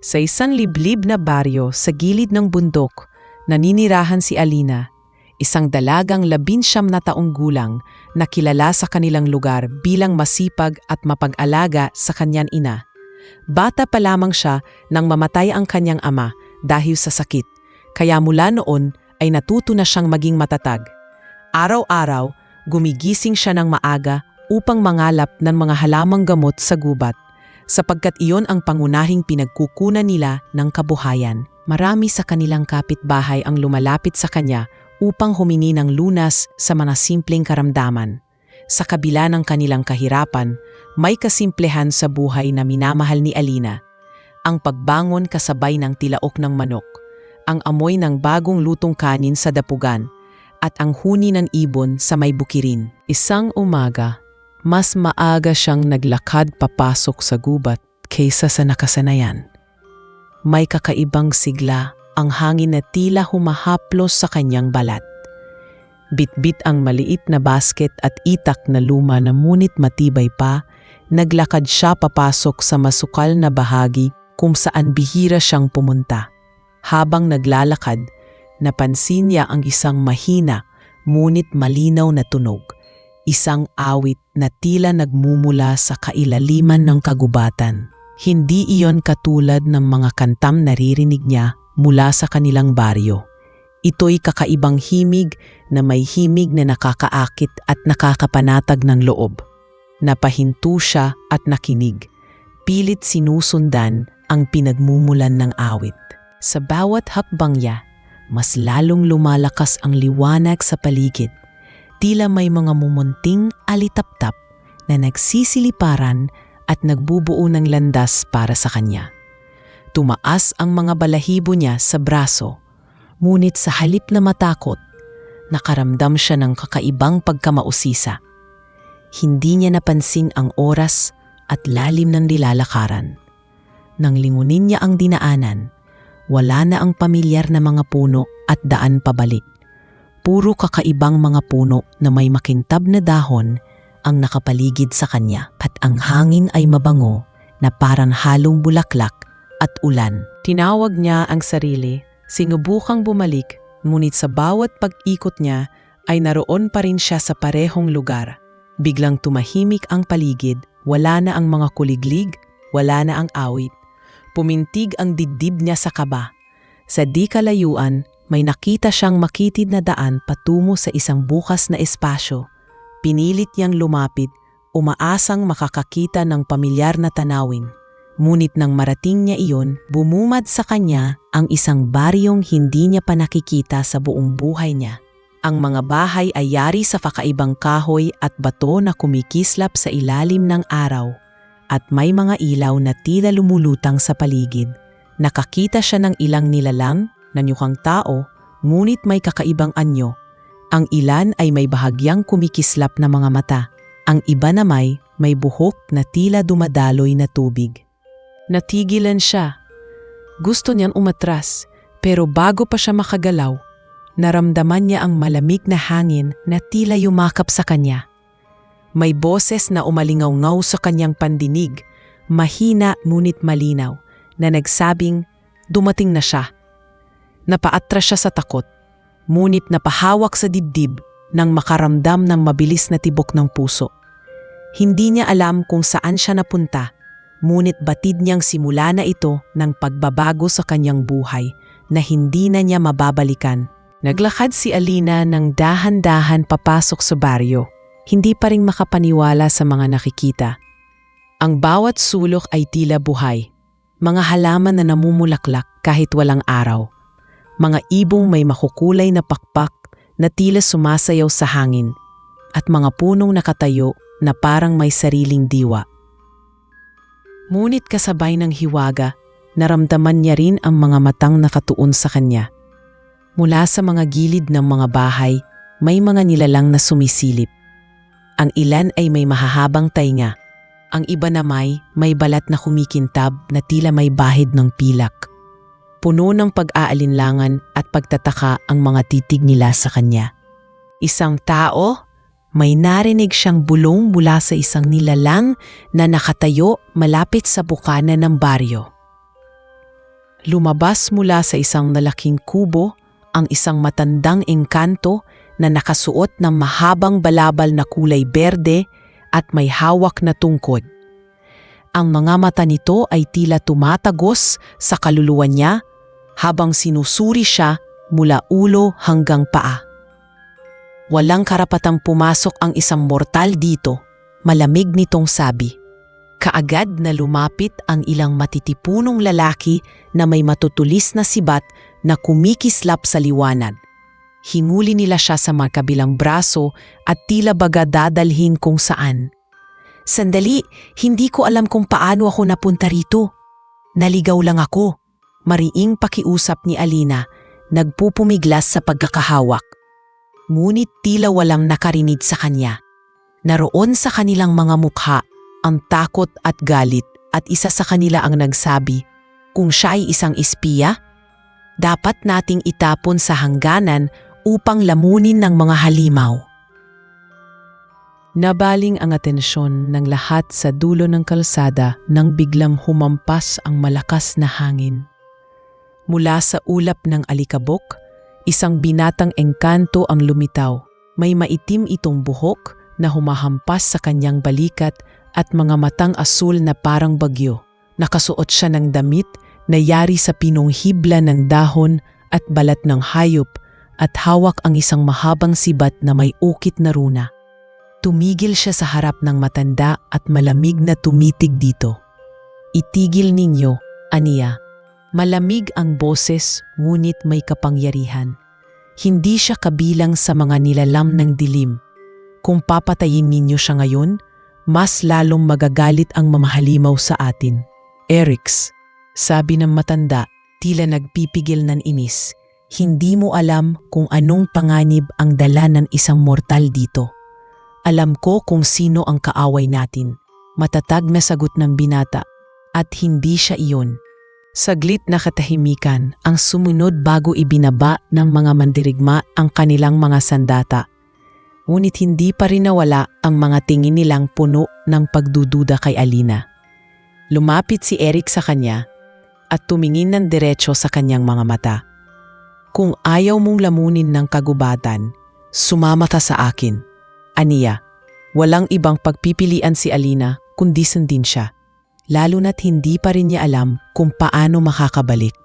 Sa isang liblib na baryo sa gilid ng bundok, naninirahan si Alina, isang dalagang 19 na taong gulang na kilala sa kanilang lugar bilang masipag at mapag-alaga sa kanyang ina. Bata pa lamang siya nang mamatay ang kanyang ama dahil sa sakit, kaya mula noon ay natuto na siyang maging matatag. Araw-araw, gumigising siya ng maaga upang mangalap ng mga halamang gamot sa gubat, sapagkat iyon ang pangunahing pinagkukunan nila ng kabuhayan. Marami sa kanilang kapitbahay ang lumalapit sa kanya upang humingi ng lunas sa mga simpleng karamdaman. Sa kabila ng kanilang kahirapan, may kasimplehan sa buhay na minamahal ni Alina. Ang pagbangon kasabay ng tilaok ng manok, ang amoy ng bagong lutong kanin sa dapugan, at ang huni ng ibon sa may bukirin. Isang umaga, mas maaga siyang naglakad papasok sa gubat kaysa sa nakasanayan. May kakaibang sigla ang hangin na tila humahaplos sa kanyang balat. Bitbit ang maliit na basket at itak na luma na ngunit matibay pa, naglakad siya papasok sa masukal na bahagi kung saan bihira siyang pumunta. Habang naglalakad, napansin niya ang isang mahina ngunit malinaw na tunog. Isang awit na tila nagmumula sa kailaliman ng kagubatan. Hindi iyon katulad ng mga kantam naririnig niya mula sa kanilang baryo. Ito'y kakaibang himig na may himig na nakakaakit at nakakapanatag ng loob. Napahinto siya at nakinig. Pilit sinusundan ang pinagmumulan ng awit. Sa bawat hakbang niya, mas lalong lumalakas ang liwanag sa paligid. Tila may mga mumunting alitaptap na nagsisiliparan at nagbubuo ng landas para sa kanya. Tumaas ang mga balahibo niya sa braso, ngunit sa halip na matakot, nakaramdam siya ng kakaibang pagkamausisa. Hindi niya napansin ang oras at lalim ng nilalakaran. Nang lingunin niya ang dinaanan, wala na ang pamilyar na mga puno at daan pabalik. Puro kakaibang mga puno na may makintab na dahon ang nakapaligid sa kanya at ang hangin ay mabango na parang halong bulaklak at ulan. Tinawag niya ang sarili, sinubukang bumalik, ngunit sa bawat pag-ikot niya ay naroon pa rin siya sa parehong lugar. Biglang tumahimik ang paligid, wala na ang mga kuliglig, wala na ang awit. Pumintig ang dibdib niya sa kaba. Sa di kalayuan, may nakita siyang makitid na daan patungo sa isang bukas na espasyo. Pinilit niyang lumapit, umaasang makakakita ng pamilyar na tanawin. Ngunit nang marating niya iyon, bumumad sa kanya ang isang baryong hindi niya pa nakikita sa buong buhay niya. Ang mga bahay ay yari sa kakaibang kahoy at bato na kumikislap sa ilalim ng araw, at may mga ilaw na tila lumulutang sa paligid. Nakakita siya ng ilang nilalang na nyukang tao, ngunit may kakaibang anyo. Ang ilan ay may bahagyang kumikislap na mga mata. Ang iba naman may buhok na tila dumadaloy na tubig. Natigilan siya. Gusto niyang umatras, pero bago pa siya makagalaw, naramdaman niya ang malamig na hangin na tila yumakap sa kanya. May boses na umalingaw-ngaw sa kanyang pandinig, mahina ngunit malinaw, na nagsabing dumating na siya. Napaatras siya sa takot, ngunit napahawak sa dibdib nang makaramdam ng mabilis na tibok ng puso. Hindi niya alam kung saan siya napunta, ngunit batid niyang simula na ito ng pagbabago sa kanyang buhay na hindi na niya mababalikan. Naglakad si Alina ng dahan-dahan papasok sa baryo, hindi pa rin makapaniwala sa mga nakikita. Ang bawat sulok ay tila buhay, mga halaman na namumulaklak kahit walang araw. Mga ibong may makukulay na pakpak na tila sumasayaw sa hangin, at mga punong nakatayo na parang may sariling diwa. Ngunit kasabay ng hiwaga, naramdaman niya rin ang mga matang nakatuon sa kanya. Mula sa mga gilid ng mga bahay, may mga nilalang na sumisilip. Ang ilan ay may mahahabang tainga, ang iba naman may balat na kumikintab na tila may bahid ng pilak. Puno ng pag-aalinlangan at pagtataka ang mga titig nila sa kanya. Isang tao, may narinig siyang bulong mula sa isang nilalang na nakatayo malapit sa bukana ng baryo. Lumabas mula sa isang malaking kubo ang isang matandang engkanto na nakasuot ng mahabang balabal na kulay berde at may hawak na tungkod. Ang mga mata nito ay tila tumatagos sa kaluluwa niya habang sinusuri siya mula ulo hanggang paa. Walang karapatang pumasok ang isang mortal dito, malamig nitong sabi. Kaagad na lumapit ang ilang matitipunong lalaki na may matutulis na sibat na kumikislap sa liwanag. Hinuli nila siya sa magkabilang braso at tila baga dadalhin kung saan. Sandali, hindi ko alam kung paano ako napunta rito. Naligaw lang ako. Mariing pakiusap ni Alina, nagpupumiglas sa pagkakahawak. Ngunit tila walang nakarinig sa kanya. Naroon sa kanilang mga mukha ang takot at galit at isa sa kanila ang nagsabi, kung siya ay isang espiya, dapat nating itapon sa hangganan upang lamunin ng mga halimaw. Nabaling ang atensyon ng lahat sa dulo ng kalsada nang biglang humampas ang malakas na hangin. Mula sa ulap ng alikabok, isang binatang engkanto ang lumitaw. May maitim itong buhok na humahampas sa kanyang balikat at mga matang asul na parang bagyo. Nakasuot siya ng damit na yari sa pinong hibla ng dahon at balat ng hayop at hawak ang isang mahabang sibat na may ukit na runa. Tumigil siya sa harap ng matanda at malamig na tumitig dito. Itigil ninyo, aniya. Malamig ang boses ngunit may kapangyarihan. Hindi siya kabilang sa mga nilalam ng dilim. Kung papatayin ninyo siya ngayon, mas lalong magagalit ang mamahalimaw sa atin. Erix, sabi ng matanda, tila nagpipigil ng inis. Hindi mo alam kung anong panganib ang dala ng isang mortal dito. Alam ko kung sino ang kaaway natin. Matatag na sagot ng binata. At hindi siya iyon. Saglit na katahimikan ang sumunod bago ibinaba ng mga mandirigma ang kanilang mga sandata. Ngunit hindi pa rin nawala ang mga tingin nilang puno ng pagdududa kay Alina. Lumapit si Eric sa kanya at tumingin ng diretso sa kanyang mga mata. Kung ayaw mong lamunin ng kagubatan, sumama ka sa akin. Aniya, walang ibang pagpipilian si Alina kundi sundin siya. Lalo na't hindi pa rin niya alam kung paano makakabalik.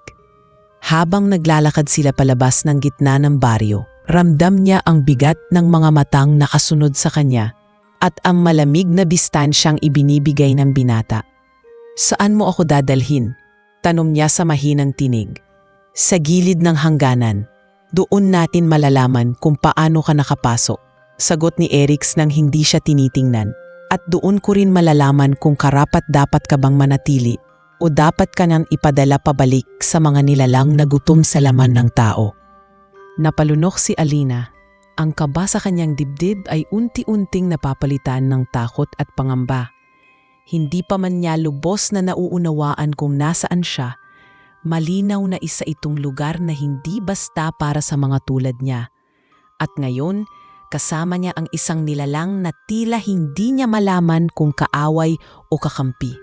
Habang naglalakad sila palabas ng gitna ng baryo, ramdam niya ang bigat ng mga matang nakasunod sa kanya at ang malamig na bistansyang ibinibigay ng binata. Saan mo ako dadalhin? Tanong niya sa mahinang tinig. Sa gilid ng hangganan. Doon natin malalaman kung paano ka nakapasok. Sagot ni Erix nang hindi siya tinitingnan. At doon ko rin malalaman kung karapat-dapat ka bang manatili o dapat ka nang ipadala pabalik sa mga nilalang na gutom sa laman ng tao. Napalunok si Alina. Ang kaba sa kanyang dibdib ay unti-unting napapalitan ng takot at pangamba. Hindi pa man niya lubos na nauunawaan kung nasaan siya, malinaw na isa itong lugar na hindi basta para sa mga tulad niya. At ngayon, kasama niya ang isang nilalang na tila hindi niya malaman kung kaaway o kakampi.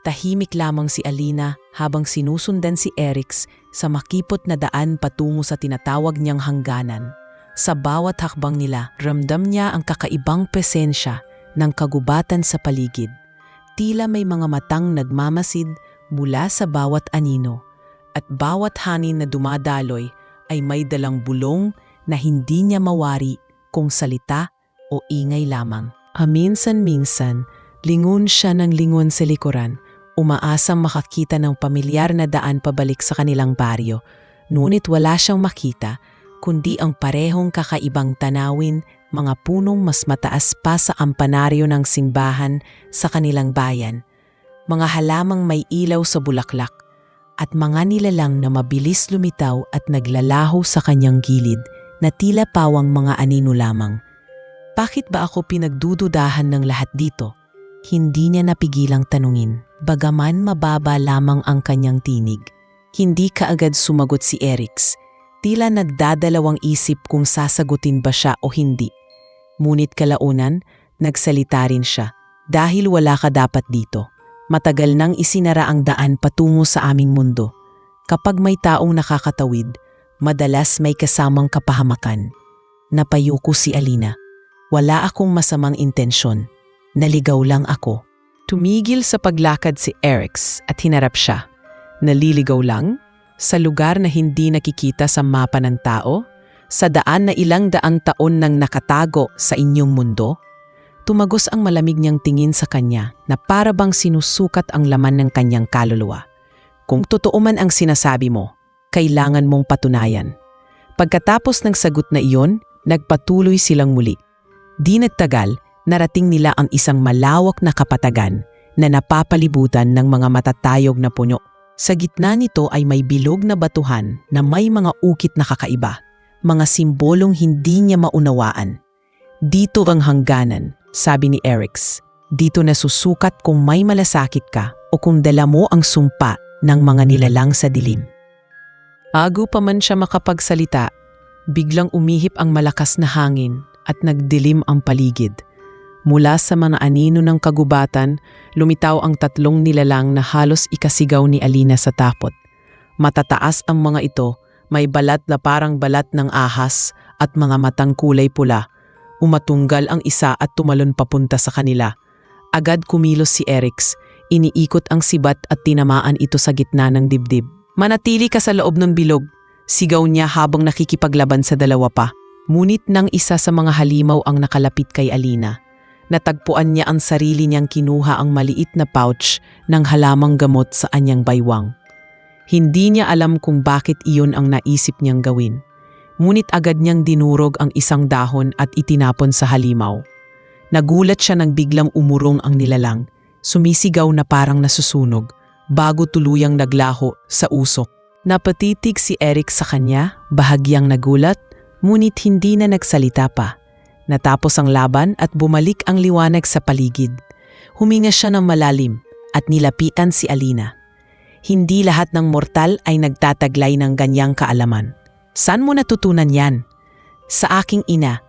Tahimik lamang si Alina habang sinusundan si Erix sa makipot na daan patungo sa tinatawag niyang hangganan. Sa bawat hakbang nila, ramdam niya ang kakaibang presensya ng kagubatan sa paligid. Tila may mga matang nagmamasid mula sa bawat anino at bawat hangin na dumadaloy ay may dalang bulong na hindi niya mawari kung salita o ingay lamang. Minsan-minsan, lingon siya ng lingon sa likuran, umaasang makakita ng pamilyar na daan pabalik sa kanilang baryo, ngunit wala siyang makita, kundi ang parehong kakaibang tanawin, mga punong mas mataas pa sa ampanaryo ng simbahan sa kanilang bayan, mga halamang may ilaw sa bulaklak, at mga nilalang na mabilis lumitaw at naglalaho sa kanyang gilid, na tila pawang mga anino lamang. Bakit ba ako pinagdududahan ng lahat dito? Hindi niya napigilang tanungin, bagaman mababa lamang ang kanyang tinig. Hindi kaagad sumagot si Erix. Tila nagdadalawang isip kung sasagutin ba siya o hindi. Ngunit kalaunan, nagsalita rin siya, dahil wala ka dapat dito. Matagal nang isinara ang daan patungo sa aming mundo. Kapag may taong nakakatawid, madalas may kasamang kapahamakan. Napayuko si Alina. Wala akong masamang intensyon. Naligaw lang ako. Tumigil sa paglakad si Erix at hinarap siya. Naliligaw lang? Sa lugar na hindi nakikita sa mapa ng tao? Sa daan na ilang daang taon nang nakatago sa inyong mundo? Tumagos ang malamig niyang tingin sa kanya na para bang sinusukat ang laman ng kanyang kaluluwa. Kung totoo man ang sinasabi mo, kailangan mong patunayan. Pagkatapos ng sagot na iyon, nagpatuloy silang muli. Di nagtagal, narating nila ang isang malawak na kapatagan na napapalibutan ng mga matatayog na puno. Sa gitna nito ay may bilog na batuhan na may mga ukit na kakaiba, mga simbolong hindi niya maunawaan. Dito ang hangganan, sabi ni Erix. Dito nasusukat kung may malasakit ka o kung dala mo ang sumpa ng mga nilalang sa dilim. Ago pa man siya makapagsalita, biglang umihip ang malakas na hangin at nagdilim ang paligid. Mula sa mga anino ng kagubatan, lumitaw ang tatlong nilalang na halos ikasigaw ni Alina sa takot. Matataas ang mga ito, may balat na parang balat ng ahas at mga matang kulay pula. Umatunggal ang isa at tumalon papunta sa kanila. Agad kumilos si Erix, iniikot ang sibat at tinamaan ito sa gitna ng dibdib. Manatili ka sa loob ng bilog, sigaw niya habang nakikipaglaban sa dalawa pa. Ngunit nang isa sa mga halimaw ang nakalapit kay Alina, natagpuan niya ang sarili niyang kinuha ang maliit na pouch ng halamang gamot sa anyang baywang. Hindi niya alam kung bakit iyon ang naisip niyang gawin. Ngunit agad niyang dinurog ang isang dahon at itinapon sa halimaw. Nagulat siya nang biglang umurong ang nilalang, sumisigaw na parang nasusunog, bago tuluyang naglaho sa usok. Napatitig si Eric sa kanya, bahagyang nagulat, ngunit hindi na nagsalita pa. Natapos ang laban at bumalik ang liwanag sa paligid. Huminga siya ng malalim at nilapitan si Alina. Hindi lahat ng mortal ay nagtataglay ng ganyang kaalaman. Saan mo natutunan yan? Sa aking ina.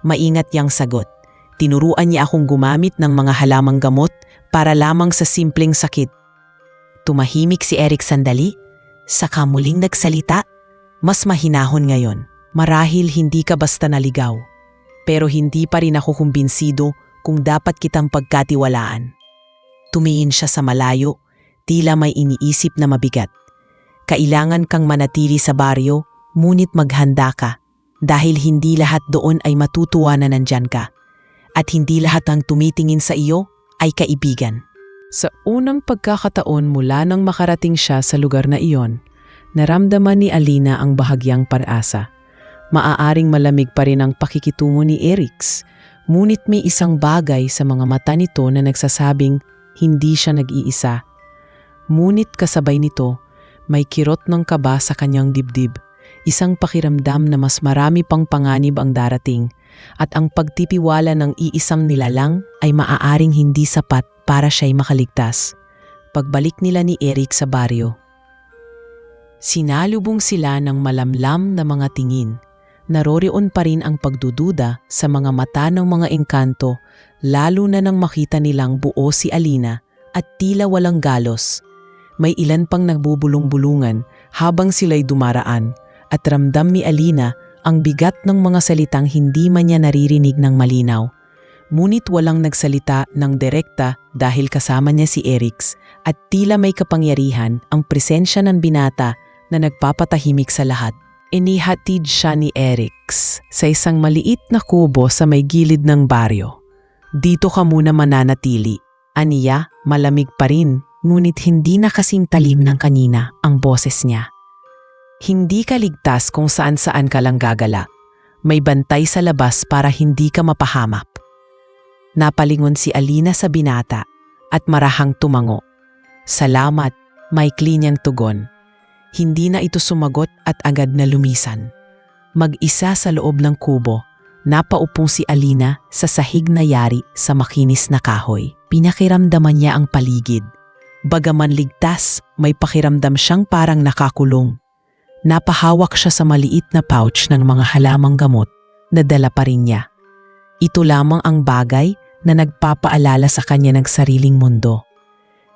Maingat yang sagot. Tinuruan niya akong gumamit ng mga halamang gamot para lamang sa simpleng sakit. Tumahimik si Eric sandali, saka muling nagsalita. Mas mahinahon ngayon. Marahil hindi ka basta naligaw. Pero hindi pa rin ako kumbinsido kung dapat kitang pagkatiwalaan. Tumiin siya sa malayo, tila may iniisip na mabigat. Kailangan kang manatili sa baryo, ngunit maghanda ka dahil hindi lahat doon ay matutuwa na nandyan ka. At hindi lahat ng tumitingin sa iyo ay kaibigan. Sa unang pagkakataon mula nang makarating siya sa lugar na iyon, naramdaman ni Alina ang bahagyang pag-asa. Maaaring malamig pa rin ang pakikitungo ni Erix, ngunit may isang bagay sa mga mata nito na nagsasabing hindi siya nag-iisa. Ngunit kasabay nito, may kirot ng kaba sa kanyang dibdib, isang pakiramdam na mas marami pang panganib ang darating at ang pagtitiwala ng iisang nilalang ay maaaring hindi sapat para siya'y makaligtas. Pagbalik nila ni Eric sa baryo, sinalubong sila ng malamlam na mga tingin. Naroroon pa rin ang pagdududa sa mga mata ng mga engkanto, lalo na nang makita nilang buo si Alina at tila walang galos. May ilan pang nagbubulong-bulungan habang sila'y dumaraan at ramdam ni Alina ang bigat ng mga salitang hindi man niya naririnig ng malinaw. Ngunit walang nagsalita ng direkta dahil kasama niya si Erix at tila may kapangyarihan ang presensya ng binata na nagpapatahimik sa lahat. Inihatid siya ni Erix sa isang maliit na kubo sa may gilid ng baryo. Dito ka muna mananatili. Aniya, malamig pa rin, ngunit hindi na kasing talim ng kanina ang boses niya. Hindi ka ligtas kung saan-saan ka lang gagala. May bantay sa labas para hindi ka mapahamak. Napalingon si Alina sa binata at marahang tumango. Salamat, maikli niyang tugon. Hindi na ito sumagot at agad na lumisan. Mag-isa sa loob ng kubo, napaupong si Alina sa sahig na yari sa makinis na kahoy. Pinakiramdaman niya ang paligid. Bagaman ligtas, may pakiramdam siyang parang nakakulong. Napahawak siya sa maliit na pouch ng mga halamang gamot na dala pa rin niya. Ito lamang ang bagay na nagpapaalala sa kanya ng sariling mundo.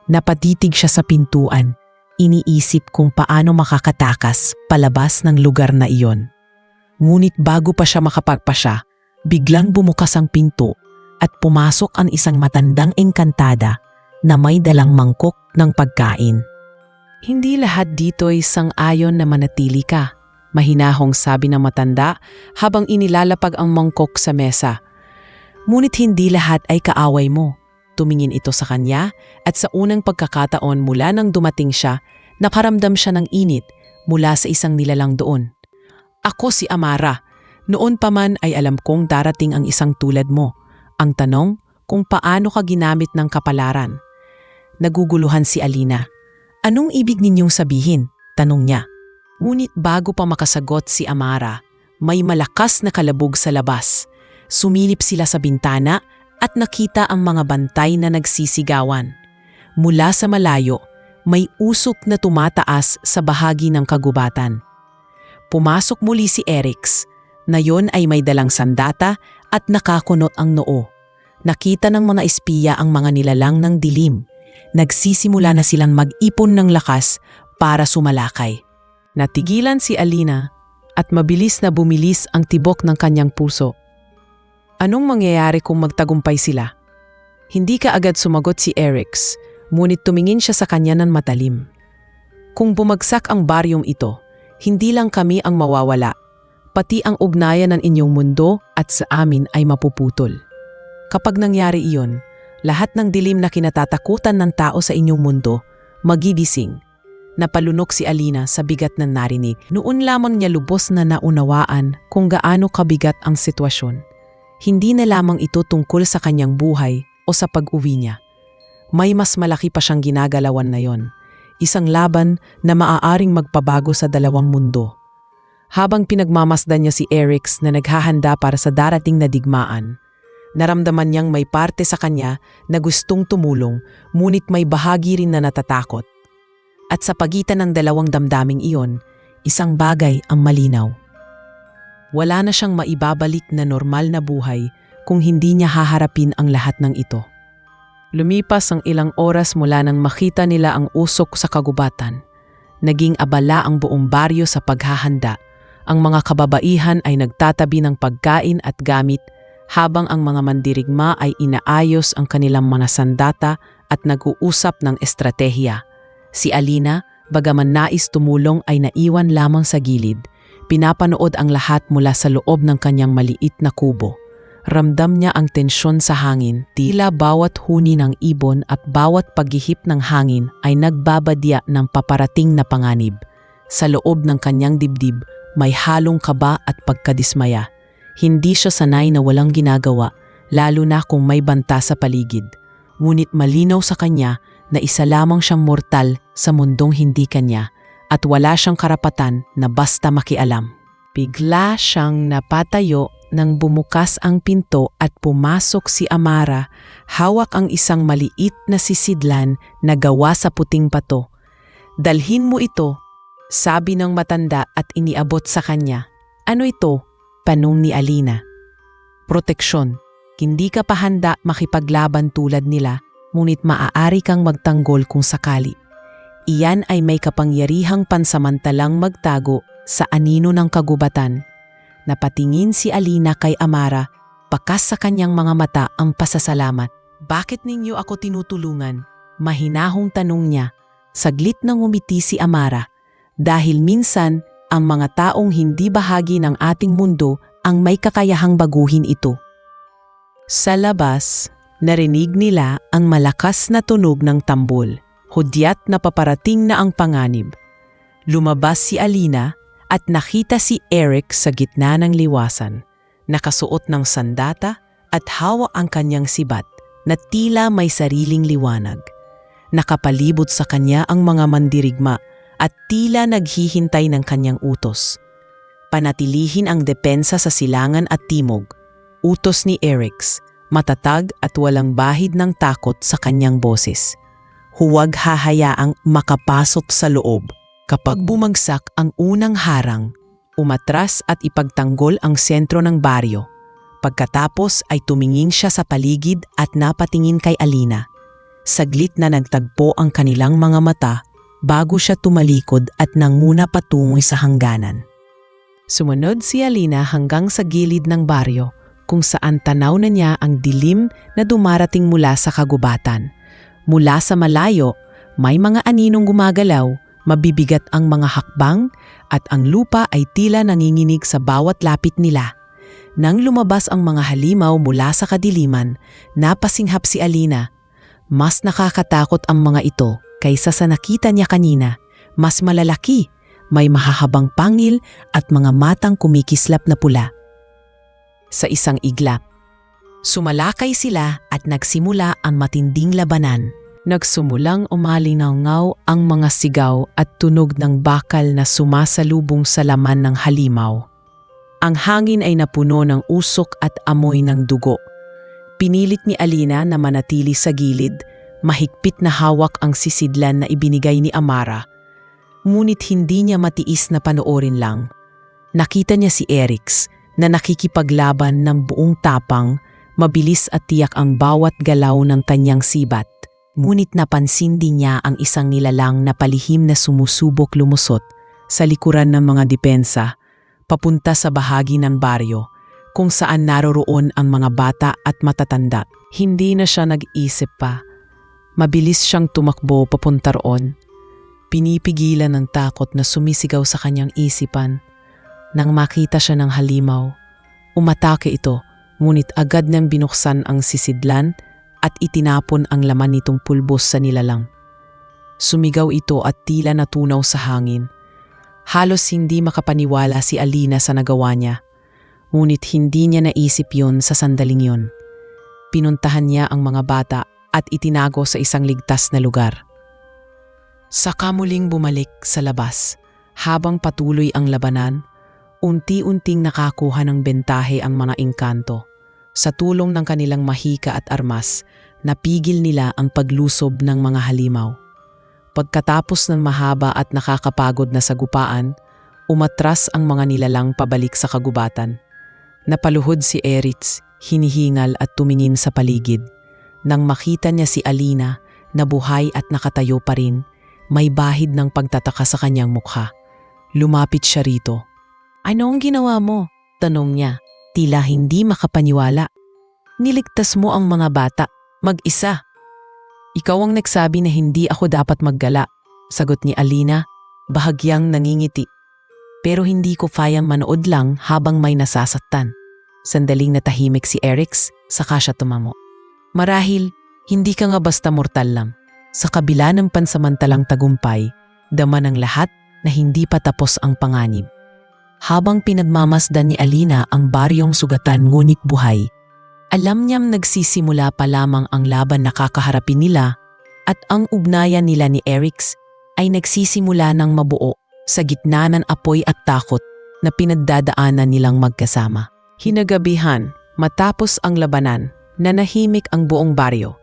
Napatitig siya sa pintuan. iniisip kung paano makakatakas palabas ng lugar na iyon. Ngunit bago pa siya makapagpasya, biglang bumukas ang pinto at pumasok ang isang matandang engkantada na may dalang mangkok ng pagkain. Hindi lahat dito ay sang-ayon na manatili ka, mahinahong sabi ng matanda habang inilalapag ang mangkok sa mesa. Ngunit hindi lahat ay kaaway mo. Tumingin ito sa kanya at sa unang pagkakataon mula nang dumating siya, nakaramdam siya ng init mula sa isang nilalang doon. Ako si Amara. Noon pa man ay alam kong darating ang isang tulad mo. Ang tanong kung paano ka ginamit ng kapalaran. Naguguluhan si Alina. Anong ibig ninyong sabihin? Tanong niya. Ngunit bago pa makasagot si Amara, may malakas na kalabog sa labas. Sumilip sila sa bintana at nakita ang mga bantay na nagsisigawan. Mula sa malayo, may usok na tumataas sa bahagi ng kagubatan. Pumasok muli si Erix, na yon ay may dalang sandata at nakakunot ang noo. Nakita ng mga espiya ang mga nilalang ng dilim. Nagsisimula na silang mag-ipon ng lakas para sumalakay. Natigilan si Alina at mabilis na bumilis ang tibok ng kanyang puso. Anong mangyayari kung magtagumpay sila? Hindi kaagad sumagot si Erix, ngunit tumingin siya sa kanya ng matalim. Kung bumagsak ang baryong ito, hindi lang kami ang mawawala, pati ang ugnayan ng inyong mundo at sa amin ay mapuputol. Kapag nangyari iyon, lahat ng dilim na kinatatakutan ng tao sa inyong mundo, magigising. Napalunok si Alina sa bigat ng narinig. Noon lamang niya lubos na naunawaan kung gaano kabigat ang sitwasyon. Hindi na lamang ito tungkol sa kanyang buhay o sa pag-uwi niya. May mas malaki pa siyang ginagalawan na yon. Isang laban na maaaring magpabago sa dalawang mundo. Habang pinagmamasdan niya si Erix na naghahanda para sa darating na digmaan, naramdaman niyang may parte sa kanya na gustong tumulong, ngunit may bahagi rin na natatakot. At sa pagitan ng dalawang damdaming iyon, isang bagay ang malinaw. Wala na siyang maibabalik na normal na buhay kung hindi niya haharapin ang lahat ng ito. Lumipas ang ilang oras mula nang makita nila ang usok sa kagubatan. Naging abala ang buong baryo sa paghahanda. Ang mga kababaihan ay nagtatabi ng pagkain at gamit habang ang mga mandirigma ay inaayos ang kanilang mga sandata at nag-uusap ng estratehiya. Si Alina, bagaman nais tumulong ay naiwan lamang sa gilid. Pinapanood ang lahat mula sa loob ng kanyang maliit na kubo. Ramdam niya ang tensyon sa hangin, tila bawat huni ng ibon at bawat paghihip ng hangin ay nagbabadya ng paparating na panganib. Sa loob ng kanyang dibdib, may halong kaba at pagkadismaya. Hindi siya sanay na walang ginagawa, lalo na kung may banta sa paligid. Ngunit malinaw sa kanya na isa lamang siyang mortal sa mundong hindi kanya at wala siyang karapatan na basta makialam. Bigla siyang napatayo nang bumukas ang pinto at pumasok si Amara, hawak ang isang maliit na sisidlan na gawa sa puting pato. Dalhin mo ito, sabi ng matanda at iniabot sa kanya. Ano ito? Tanong ni Alina. Proteksyon. Hindi ka pa handa makipaglaban tulad nila, ngunit maaari kang magtanggol kung sakali. Iyan ay may kapangyarihang pansamantalang magtago sa anino ng kagubatan. Napatingin si Alina kay Amara, bakas sa kanyang mga mata ang pasasalamat. Bakit ninyo ako tinutulungan? Mahinahong tanong niya. Saglit nang ngumiti si Amara. Dahil minsan, ang mga taong hindi bahagi ng ating mundo ang may kakayahang baguhin ito. Sa labas, narinig nila ang malakas na tunog ng tambol. Hudyat na paparating na ang panganib. Lumabas si Alina at nakita si Eric sa gitna ng liwasan. Nakasuot ng sandata at hawak ang kanyang sibat na tila may sariling liwanag. Nakapalibot sa kanya ang mga mandirigma at tila naghihintay ng kanyang utos. Panatilihin ang depensa sa silangan at timog. Utos ni Eric, matatag at walang bahid ng takot sa kanyang boses. Huwag hahayaang makapasok sa loob. Kapag bumagsak ang unang harang, umatras at ipagtanggol ang sentro ng baryo. Pagkatapos ay tumingin siya sa paligid at napatingin kay Alina. Saglit na nagtagpo ang kanilang mga mata bago siya tumalikod at nanguna patungo sa hangganan. Sumunod si Alina hanggang sa gilid ng baryo kung saan tanaw na niya ang dilim na dumarating mula sa kagubatan. Mula sa malayo, may mga aninong gumagalaw, mabibigat ang mga hakbang at ang lupa ay tila nanginginig sa bawat lapit nila. Nang lumabas ang mga halimaw mula sa kadiliman, napasinghap si Alina. Mas nakakatakot ang mga ito kaysa sa nakita niya kanina. Mas malalaki, may mahahabang pangil at mga matang kumikislap na pula. Sa isang iglap, sumalakay sila at nagsimula ang matinding labanan. Nagsumulang umalingaw ang mga sigaw at tunog ng bakal na sumasalubong sa laman ng halimaw. Ang hangin ay napuno ng usok at amoy ng dugo. Pinilit ni Alina na manatili sa gilid, mahigpit na hawak ang sisidlan na ibinigay ni Amara. Ngunit hindi niya matiis na panoorin lang. Nakita niya si Erix na nakikipaglaban ng buong tapang, mabilis at tiyak ang bawat galaw ng kanyang sibat. Ngunit napansin din niya ang isang nilalang na palihim na sumusubok lumusot sa likuran ng mga depensa, papunta sa bahagi ng baryo kung saan naroroon ang mga bata at matatanda. Hindi na siya nag-isip pa. Mabilis siyang tumakbo papunta roon. Pinipigilan ng takot na sumisigaw sa kanyang isipan. Nang makita siya ng halimaw, umatake ito, ngunit agad niyang binuksan ang sisidlan at itinapon ang laman nitong pulbos sa nilalang. Sumigaw ito at tila natunaw sa hangin. Halos hindi makapaniwala si Alina sa nagawa niya, ngunit hindi niya naisip yon sa sandaling yon. Pinuntahan niya ang mga bata at itinago sa isang ligtas na lugar. Saka muling bumalik sa labas. Habang patuloy ang labanan, unti-unting nakakuha ng bentahe ang mga engkanto. Sa tulong ng kanilang mahika at armas, napigil nila ang paglusob ng mga halimaw. Pagkatapos ng mahaba at nakakapagod na sagupaan, umatras ang mga nilalang pabalik sa kagubatan. Napaluhod si Erix, hinihingal at tumingin sa paligid. Nang makita niya si Alina na buhay at nakatayo pa rin, may bahid ng pagtataka sa kanyang mukha. Lumapit siya rito. "Ano ang ginawa mo?" tanong niya, tila hindi makapaniwala. "Niligtas mo ang mga bata, mag-isa." "Ikaw ang nagsabi na hindi ako dapat maggala," sagot ni Alina, bahagyang nangingiti. "Pero hindi ko kayang manood lang habang may nasasaktan." Sandaling natahimik si Erix, saka siya tumamo. "Marahil, hindi ka nga basta mortal lang." Sa kabila ng pansamantalang tagumpay, dama ng lahat na hindi pa tapos ang panganib. Habang pinagmamasdan ni Alina ang baryong sugatan ngunit buhay, alam niyang nagsisimula pa lamang ang laban na kakaharapin nila at ang ugnayan nila ni Erix ay nagsisimula ng mabuo sa gitna ng apoy at takot na pinagdadaanan nilang magkasama. Hinagabihan, matapos ang labanan, nanahimik ang buong baryo.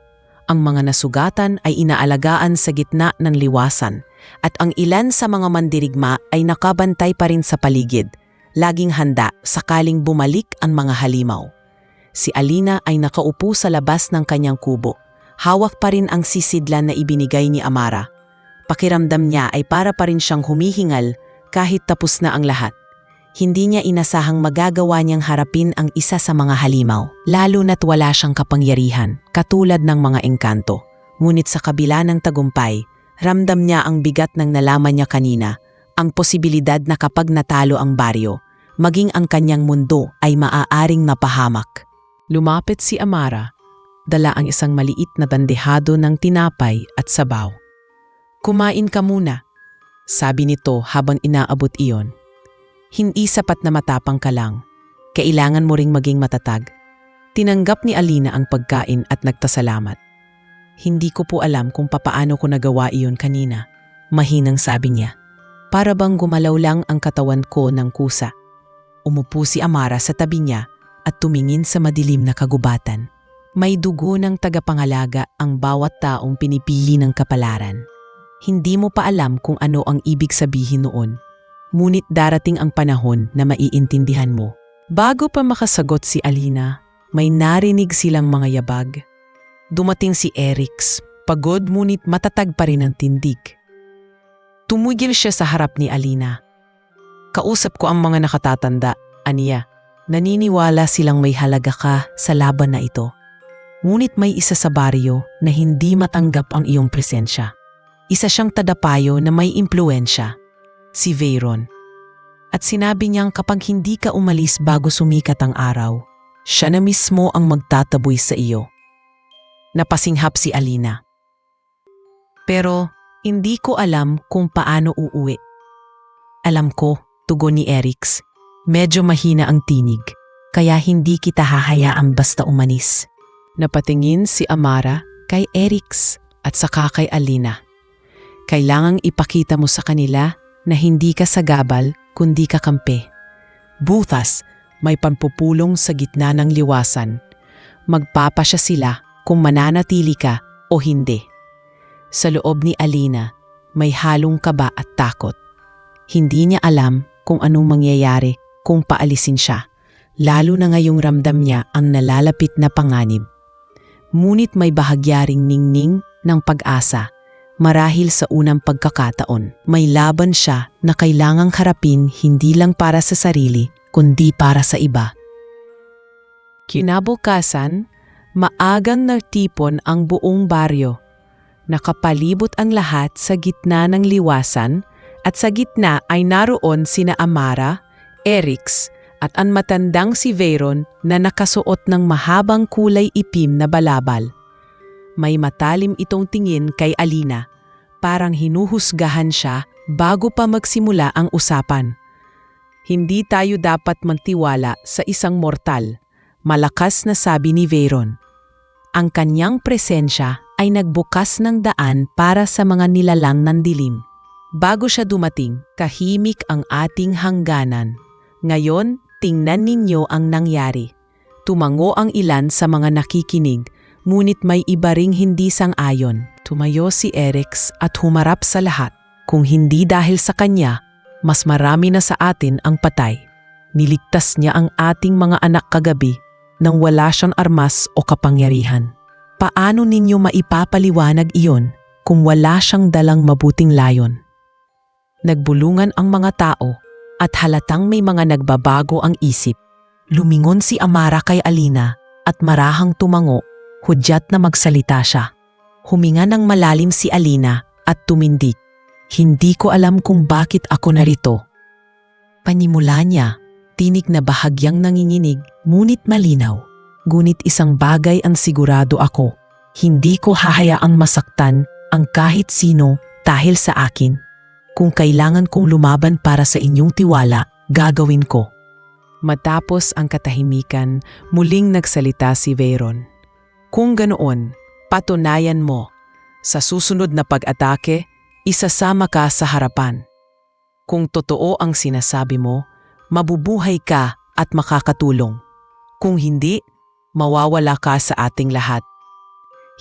Ang mga nasugatan ay inaalagaan sa gitna ng liwasan at ang ilan sa mga mandirigma ay nakabantay pa rin sa paligid, laging handa sakaling bumalik ang mga halimaw. Si Alina ay nakaupo sa labas ng kanyang kubo. Hawak pa rin ang sisidlan na ibinigay ni Amara. Pakiramdam niya ay para pa rin siyang humihingal kahit tapos na ang lahat. Hindi niya inasahang magagawa niyang harapin ang isa sa mga halimaw, lalo na't wala siyang kapangyarihan, katulad ng mga engkanto. Ngunit sa kabila ng tagumpay, ramdam niya ang bigat ng nalaman niya kanina, ang posibilidad na kapag natalo ang baryo, maging ang kanyang mundo ay maaaring mapahamak. Lumapit si Amara, dala ang isang maliit na bandehado ng tinapay at sabaw. "Kumain ka muna," sabi nito habang inaabot iyon. "Hindi sapat na matapang ka lang. Kailangan mo ring maging matatag." Tinanggap ni Alina ang pagkain at nagtasalamat. "Hindi ko po alam kung papaano ko nagawa iyon kanina," mahinang sabi niya. "Para bang gumalaw lang ang katawan ko ng kusa." Umupo si Amara sa tabi niya at tumingin sa madilim na kagubatan. May dugo ng tagapangalaga ang bawat taong pinipili ng kapalaran. Hindi mo pa alam kung ano ang ibig sabihin noon. Ngunit darating ang panahon na maiintindihan mo. Bago pa makasagot si Alina, may narinig silang mga yabag. Dumating si Erix, pagod ngunit matatag pa rin ang tindig. Tumigil siya sa harap ni Alina. Kausap ko ang mga nakatatanda, aniya. Naniniwala silang may halaga ka sa laban na ito. Ngunit may isa sa baryo na hindi matanggap ang iyong presensya. Isa siyang tadapayo na may impluensya, si Veyron. At sinabi niyang kapag hindi ka umalis bago sumikat ang araw, siya na mismo ang magtataboy sa iyo. Napasinghap si Alina. Pero hindi ko alam kung paano uuwi. Alam ko, tugon ni Erix. Medyo mahina ang tinig, kaya hindi kita hahayaan basta umalis. Napatingin si Amara kay Erix at saka kay Alina. Kailangang ipakita mo sa kanila na hindi ka sagabal kundi kakampi. Butas, may panpupulong sa gitna ng liwasan. Magpapasya sila kung mananatili ka o hindi. Sa loob ni Alina, may halong kaba at takot. Hindi niya alam kung anong mangyayari kung paalisin siya, lalo na ngayong ramdam niya ang nalalapit na panganib. Ngunit may bahagyaring ningning ng pag-asa. Marahil sa unang pagkakataon, may laban siya na kailangang harapin hindi lang para sa sarili, kundi para sa iba. Kinabukasan, maagang nartipon ang buong baryo. Nakapalibot ang lahat sa gitna ng liwasan at sa gitna ay naroon sina Amara, Erix at ang matandang si Veyron na nakasuot ng mahabang kulay itim na balabal. May matalim itong tingin kay Alina, parang hinuhusgahan siya bago pa magsimula ang usapan. Hindi tayo dapat magtiwala sa isang mortal, malakas na sabi ni Veyron. Ang kanyang presensya ay nagbukas ng daan para sa mga nilalang ng dilim. Bago siya dumating, tahimik ang ating hangganan. Ngayon, tingnan ninyo ang nangyari. Tumango ang ilan sa mga nakikinig, ngunit may iba ring hindi sang-ayon. Tumayo si Erix at humarap sa lahat. Kung hindi dahil sa kanya, mas marami na sa atin ang patay. Niligtas niya ang ating mga anak kagabi nang wala siyang armas o kapangyarihan. Paano ninyo maipapaliwanag iyon kung wala siyang dalang mabuting layon? Nagbulungan ang mga tao at halatang may mga nagbabago ang isip. Lumingon si Amara kay Alina at marahang tumango, hudyat na magsalita siya. Huminga ng malalim si Alina at tumindig. Hindi ko alam kung bakit ako narito. Panimula niya, tinig na bahagyang nanginginig, ngunit malinaw. Ngunit isang bagay ang sigurado ako. Hindi ko hahayaang masaktan ang kahit sino dahil sa akin. Kung kailangan kong lumaban para sa inyong tiwala, gagawin ko. Matapos ang katahimikan, muling nagsalita si Veyron. Kung ganoon, patunayan mo. Sa susunod na pag-atake, isasama ka sa harapan. Kung totoo ang sinasabi mo, mabubuhay ka at makakatulong. Kung hindi, mawawala ka sa ating lahat.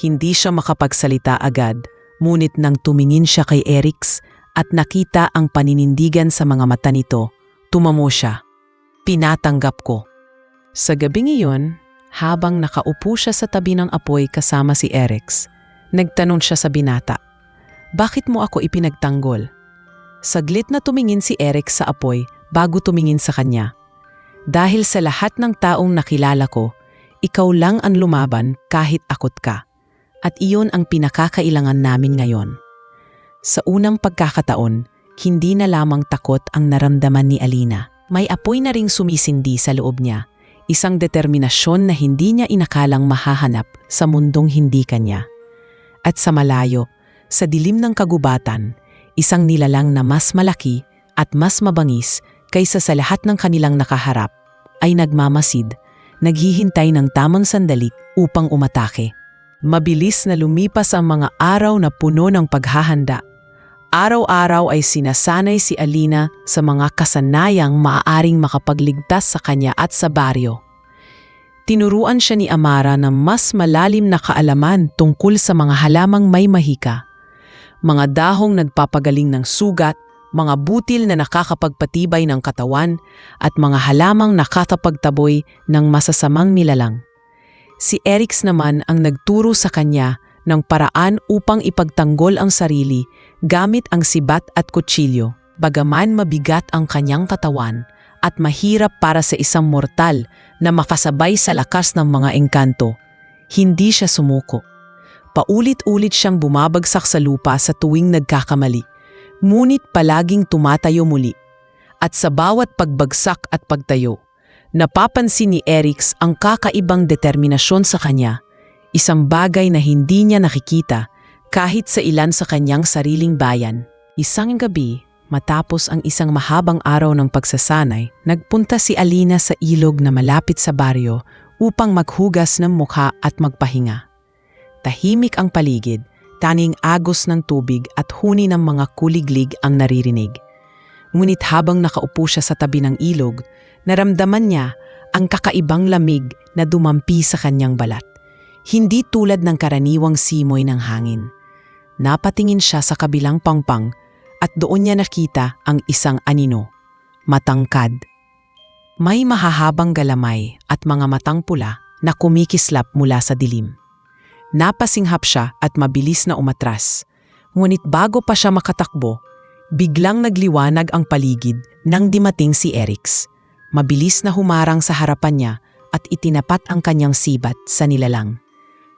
Hindi siya makapagsalita agad, ngunit nang tumingin siya kay Erix at nakita ang paninindigan sa mga mata nito, tumamo siya. Pinatanggap ko. Sa gabing iyon, habang nakaupo siya sa tabi ng apoy kasama si Erix, nagtanong siya sa binata, "Bakit mo ako ipinagtanggol?" Saglit na tumingin si Erix sa apoy bago tumingin sa kanya. Dahil sa lahat ng taong nakilala ko, ikaw lang ang lumaban kahit akot ka. At iyon ang pinakakailangan namin ngayon. Sa unang pagkakataon, hindi na lamang takot ang naramdaman ni Alina. May apoy na ring sumisindi sa loob niya, isang determinasyon na hindi niya inakalang mahahanap sa mundong hindi kanya. At sa malayo, sa dilim ng kagubatan, isang nilalang na mas malaki at mas mabangis kaysa sa lahat ng kanilang nakaharap, ay nagmamasid, naghihintay ng tamang sandali upang umatake. Mabilis na lumipas ang mga araw na puno ng paghahanda. Araw-araw ay sinasanay si Alina sa mga kasanayang maaaring makapagligtas sa kanya at sa baryo. Tinuruan siya ni Amara ng mas malalim na kaalaman tungkol sa mga halamang may mahika. Mga dahong nagpapagaling ng sugat, mga butil na nakakapagpatibay ng katawan, at mga halamang nakakapagtaboy ng masasamang nilalang. Si Erix naman ang nagturo sa kanya ng paraan upang ipagtanggol ang sarili gamit ang sibat at kutsilyo. Bagaman mabigat ang kanyang katawan at mahirap para sa isang mortal na makasabay sa lakas ng mga engkanto, hindi siya sumuko. Paulit-ulit siyang bumabagsak sa lupa sa tuwing nagkakamali, ngunit palaging tumatayo muli. At sa bawat pagbagsak at pagtayo, napapansin ni Erix ang kakaibang determinasyon sa kanya, isang bagay na hindi niya nakikita kahit sa ilan sa kanyang sariling bayan. Isang gabi, matapos ang isang mahabang araw ng pagsasanay, nagpunta si Alina sa ilog na malapit sa baryo upang maghugas ng mukha at magpahinga. Tahimik ang paligid, tanging agos ng tubig at huni ng mga kuliglig ang naririnig. Ngunit habang nakaupo siya sa tabi ng ilog, naramdaman niya ang kakaibang lamig na dumampi sa kanyang balat. Hindi tulad ng karaniwang simoy ng hangin. Napatingin siya sa kabilang pangpang at doon niya nakita ang isang anino, matangkad. May mahahabang galamay at mga matang pula na kumikislap mula sa dilim. Napasinghap siya at mabilis na umatras. Ngunit bago pa siya makatakbo, biglang nagliwanag ang paligid nang dimating si Erix. Mabilis na humarang sa harapan niya at itinapat ang kanyang sibat sa nilalang.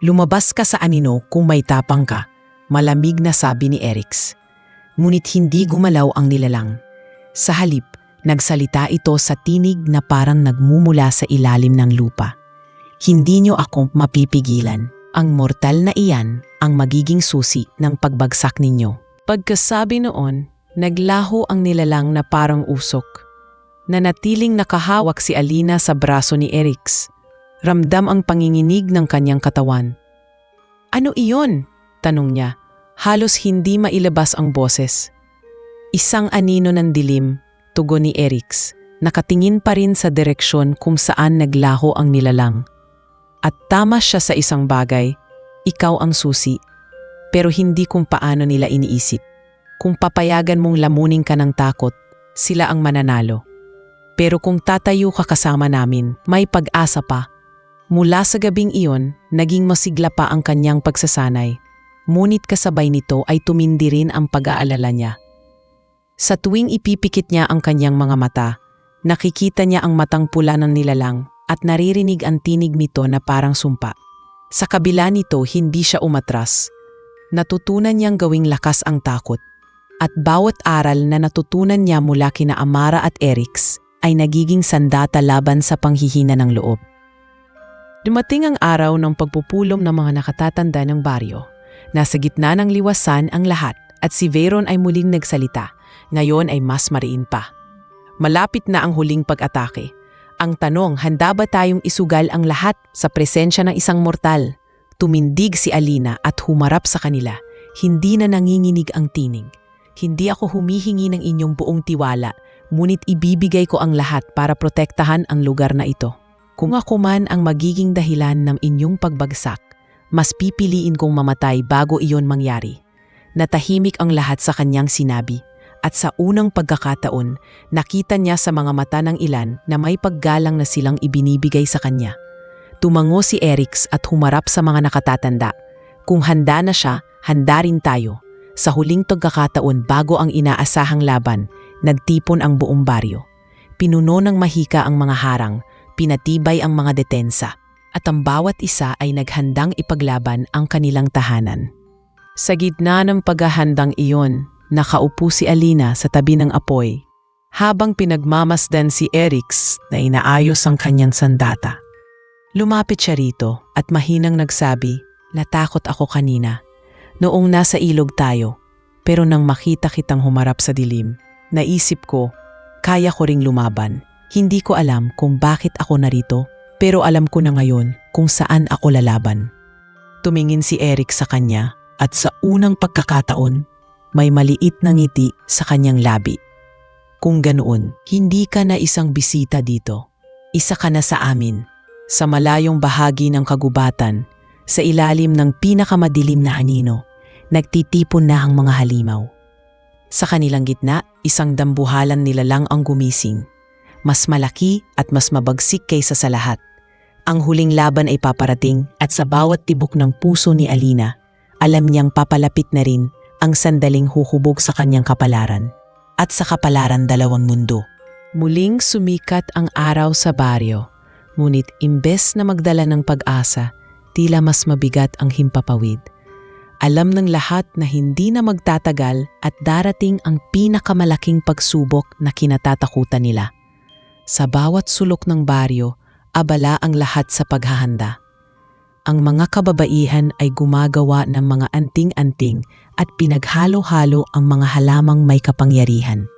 "Lumabas ka sa anino kung may tapang ka," malamig na sabi ni Erix. Ngunit hindi gumalaw ang nilalang. Sa halip, nagsalita ito sa tinig na parang nagmumula sa ilalim ng lupa. "Hindi niyo ako mapipigilan. Ang mortal na iyan ang magiging susi ng pagbagsak ninyo." Pagkasabi noon, naglaho ang nilalang na parang usok. Nanatiling nakahawak si Alina sa braso ni Erix. Ramdam ang panginginig ng kanyang katawan. "Ano iyon?" tanong niya. Halos hindi mailabas ang boses. "Isang anino ng dilim," tugon ni Erix, nakatingin pa rin sa direksyon kung saan naglaho ang nilalang. "At tama siya sa isang bagay, ikaw ang susi, pero hindi kung paano nila iniisip. Kung papayagan mong lamunin ka ng takot, sila ang mananalo. Pero kung tatayo ka kasama namin, may pag-asa pa." Mula sa gabing iyon, naging masigla pa ang kanyang pagsasanay. Ngunit kasabay nito ay tumindi rin ang pag-aalala niya. Sa tuwing ipipikit niya ang kanyang mga mata, nakikita niya ang matang pula ng nilalang at naririnig ang tinig nito na parang sumpa. Sa kabila nito, hindi siya umatras. Natutunan niyang gawing lakas ang takot. At bawat aral na natutunan niya mula kina Amara at Erix ay nagiging sandata laban sa panghihina ng loob. Dumating ang araw ng pagpupulong ng mga nakatatanda ng baryo. Nasa gitna ng liwasan ang lahat at si Veron ay muling nagsalita. Ngayon ay mas mariin pa. Malapit na ang huling pag-atake. Ang tanong, handa ba tayong isugal ang lahat sa presensya ng isang mortal? Tumindig si Alina at humarap sa kanila. Hindi na nanginginig ang tinig. "Hindi ako humihingi ng inyong buong tiwala, ngunit ibibigay ko ang lahat para protektahan ang lugar na ito. Kung ako man ang magiging dahilan ng inyong pagbagsak, mas pipiliin kong mamatay bago iyon mangyari." Natahimik ang lahat sa kanyang sinabi, at sa unang pagkakataon, nakita niya sa mga mata ng ilan na may paggalang na silang ibinibigay sa kanya. Tumango si Erix at humarap sa mga nakatatanda. "Kung handa na siya, handa rin tayo." Sa huling pagkakataon bago ang inaasahang laban, nagtipon ang buong baryo. Pinuno ng mahika ang mga harang, pinatibay ang mga detensa, at ang bawat isa ay naghandang ipaglaban ang kanilang tahanan. Sa gitna ng paghahandang iyon, nakaupo si Alina sa tabi ng apoy, habang pinagmamasdan si Erix na inaayos ang kanyang sandata. Lumapit siya rito at mahinang nagsabi, "Natakot ako kanina, noong nasa ilog tayo, pero nang makita kitang humarap sa dilim, naisip ko, kaya ko ring lumaban. Hindi ko alam kung bakit ako narito, pero alam ko na ngayon kung saan ako lalaban." Tumingin si Erix sa kanya at sa unang pagkakataon, may maliit na ngiti sa kanyang labi. "Kung ganoon, hindi ka na isang bisita dito. Isa ka na sa amin." Sa malayong bahagi ng kagubatan, sa ilalim ng pinakamadilim na anino, nagtitipon na ang mga halimaw. Sa kanilang gitna, isang dambuhalang nilalang ang gumising. Mas malaki at mas mabagsik kaysa sa lahat. Ang huling laban ay paparating at sa bawat tibok ng puso ni Alina, Alam niyang papalapit na rin ang sandaling huhubog sa kanyang kapalaran at sa kapalaran dalawang mundo. Muling sumikat ang araw sa baryo, ngunit imbes na magdala ng pag-asa, tila mas mabigat ang himpapawid. Alam ng lahat na hindi na magtatagal at darating ang pinakamalaking pagsubok na kinatatakutan nila. Sa bawat sulok ng baryo, abala ang lahat sa paghahanda. Ang mga kababaihan ay gumagawa ng mga anting-anting at pinaghalo-halo ang mga halamang may kapangyarihan.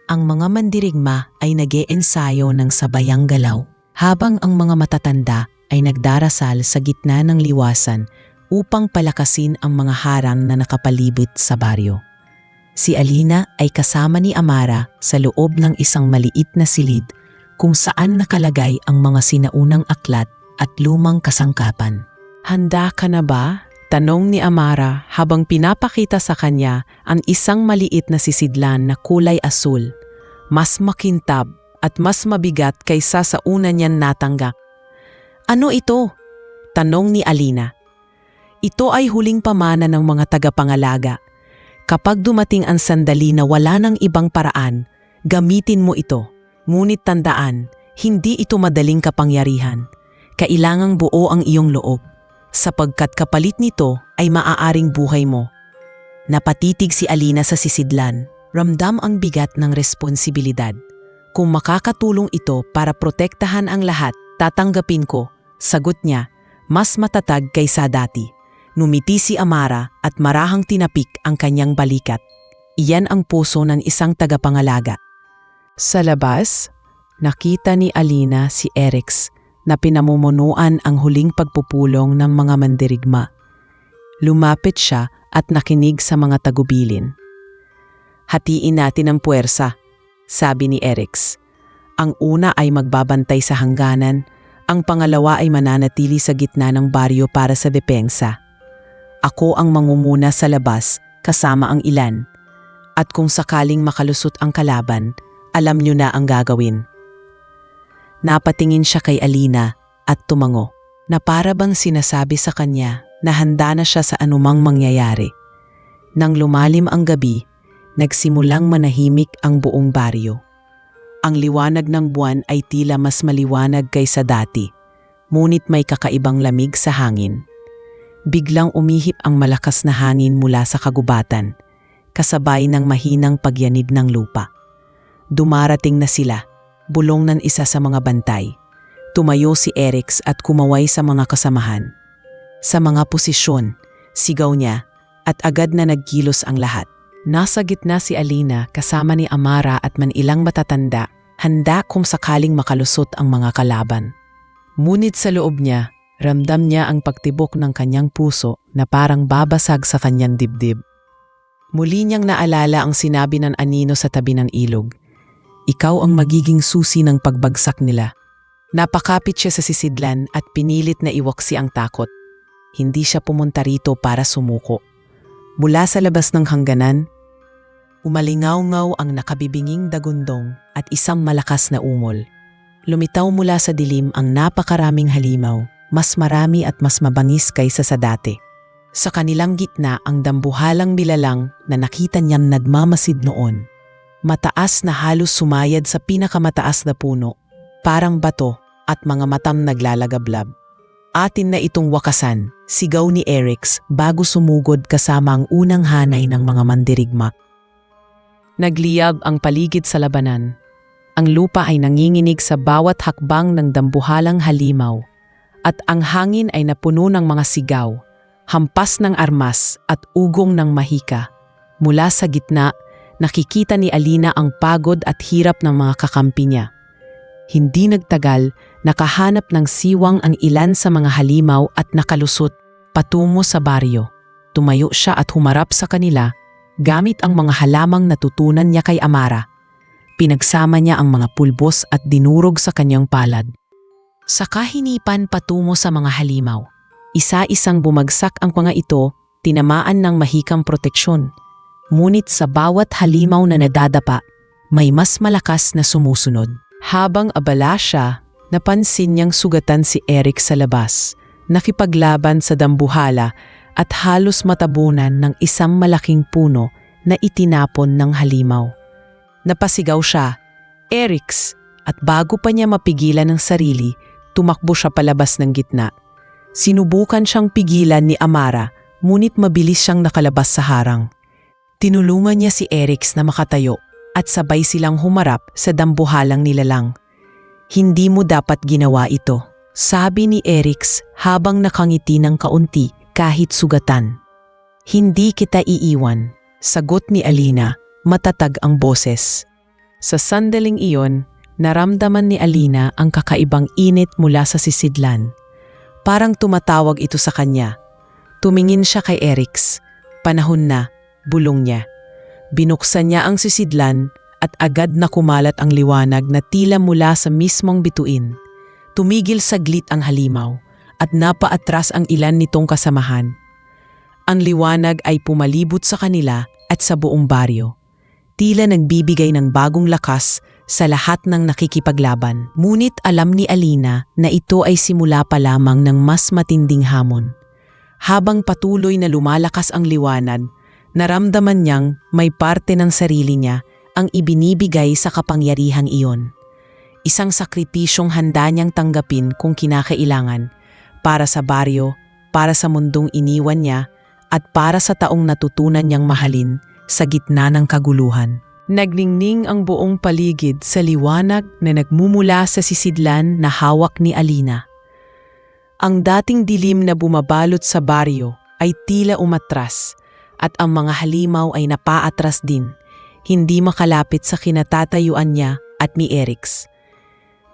Ang mga mandirigma ay nag-eensayo ng sabayang galaw, habang ang mga matatanda ay nagdarasal sa gitna ng liwasan upang palakasin ang mga harang na nakapalibot sa baryo. Si Alina ay kasama ni Amara sa loob ng isang maliit na silid kung saan nakalagay ang mga sinaunang aklat at lumang kasangkapan. "Handa ka na ba?" tanong ni Amara habang pinapakita sa kanya ang isang maliit na sisidlan na kulay asul, mas makintab at mas mabigat kaysa sa una niyan natanggap. "Ano ito?" tanong ni Alina. "Ito ay huling pamana ng mga tagapangalaga. Kapag dumating ang sandali na wala ng ibang paraan, gamitin mo ito. Ngunit tandaan, hindi ito madaling kapangyarihan. Kailangang buo ang iyong loob, sapagkat kapalit nito ay maaaring buhay mo." Napatitig si Alina sa sisidlan. Ramdam ang bigat ng responsibilidad. "Kung makakatulong ito para protektahan ang lahat, tatanggapin ko," sagot niya, mas matatag kaysa dati. Numiti si Amara at marahang tinapik ang kanyang balikat. Iyan ang puso ng isang tagapangalaga. Sa labas, nakita ni Alina si Erix na pinamumunuan ang huling pagpupulong ng mga mandirigma. Lumapit siya at nakinig sa mga tagubilin. "Hatiin natin ang puwersa," sabi ni Erix. "Ang una ay magbabantay sa hangganan, ang pangalawa ay mananatili sa gitna ng baryo para sa depensa. Ako ang mangunguna sa labas kasama ang ilan, at kung sakaling makalusot ang kalaban, alam niyo na ang gagawin." Napatingin siya kay Alina at tumango, na para bang sinasabi sa kanya na handa na siya sa anumang mangyayari. Nang lumalim ang gabi, nagsimulang manahimik ang buong baryo. Ang liwanag ng buwan ay tila mas maliwanag kaysa dati, ngunit may kakaibang lamig sa hangin. Biglang umihip ang malakas na hangin mula sa kagubatan, kasabay ng mahinang pagyanid ng lupa. Dumarating na sila, bulong ng isa sa mga bantay. Tumayo si Erix at kumaway sa mga kasamahan. "Sa mga posisyon," sigaw niya, at agad na nagkilos ang lahat. Nasa gitna si Alina kasama ni Amara at manilang matatanda, handa kung sakaling makalusot ang mga kalaban. Ngunit sa loob niya, ramdam niya ang pagtibok ng kanyang puso na parang babasag sa kanyang dibdib. Muli niyang naalala ang sinabi ng anino sa tabi ng ilog. "Ikaw ang magiging susi ng pagbagsak nila." Napakapit siya sa sisidlan at pinilit na iwaksi ang takot. Hindi siya pumunta rito para sumuko. Mula sa labas ng hangganan, umalingaw-ngaw ang nakabibinging dagundong at isang malakas na umol. Lumitaw mula sa dilim ang napakaraming halimaw, mas marami at mas mabangis kaysa sa dati. Sa kanilang gitna ang dambuhalang bilalang na nakita niyang nagmamasid noon. Mataas na halos sumayad sa pinakamataas na puno, parang bato at mga matam naglalagablab. "Atin na itong wakasan," sigaw ni Erix bago sumugod kasama ang unang hanay ng mga mandirigma. Nagliyab ang paligid sa labanan. Ang lupa ay nanginginig sa bawat hakbang ng dambuhalang halimaw, at ang hangin ay napuno ng mga sigaw, hampas ng armas at ugong ng mahika. Mula sa gitna, nakikita ni Alina ang pagod at hirap ng mga kakampi niya. Hindi nagtagal, nakahanap ng siwang ang ilan sa mga halimaw at nakalusot patungo sa baryo. Tumayo siya at humarap sa kanila gamit ang mga halamang natutunan niya kay Amara. Pinagsama niya ang mga pulbos at dinurog sa kanyang palad. Sa kahinipan patungo sa mga halimaw, isa-isang bumagsak ang mga ito, tinamaan ng mahikang proteksyon. Ngunit sa bawat halimaw na nadadapa, may mas malakas na sumusunod. Habang abala siya, napansin niyang sugatan si Eric sa labas, nakipaglaban sa dambuhala at halos matabunan ng isang malaking puno na itinapon ng halimaw. Napasigaw siya, "Erix!" At bago pa niya mapigilan ng sarili, tumakbo siya palabas ng gitna. Sinubukan siyang pigilan ni Amara, ngunit mabilis siyang nakalabas sa harang. Tinulungan niya si Erix na makatayo at sabay silang humarap sa dambuhalang nilalang. "Hindi mo dapat ginawa ito," sabi ni Erix habang nakangiti ng kaunti kahit sugatan. "Hindi kita iiwan," sagot ni Alina, matatag ang boses. Sa sandaling iyon, naramdaman ni Alina ang kakaibang init mula sa sisidlan. Parang tumatawag ito sa kanya. Tumingin siya kay Erix. "Panahon na," bulong niya. Binuksan niya ang sisidlan at agad na kumalat ang liwanag na tila mula sa mismong bituin. Tumigil saglit ang halimaw at napaatras ang ilan nitong kasamahan. Ang liwanag ay pumalibot sa kanila at sa buong baryo. Tila nagbibigay ng bagong lakas sa lahat ng nakikipaglaban. Ngunit alam ni Alina na ito ay simula pa lamang ng mas matinding hamon. Habang patuloy na lumalakas ang liwanag, naramdaman niyang may parte ng sarili niya ang ibinibigay sa kapangyarihang iyon. Isang sakripisyong handa niyang tanggapin kung kinakailangan, para sa baryo, para sa mundong iniwan niya, at para sa taong natutunan niyang mahalin sa gitna ng kaguluhan. Nagningning ang buong paligid sa liwanag na nagmumula sa sisidlan na hawak ni Alina. Ang dating dilim na bumabalot sa baryo ay tila umatras at ang mga halimaw ay napaatras din, hindi makalapit sa kinatatayuan niya at ni Erix.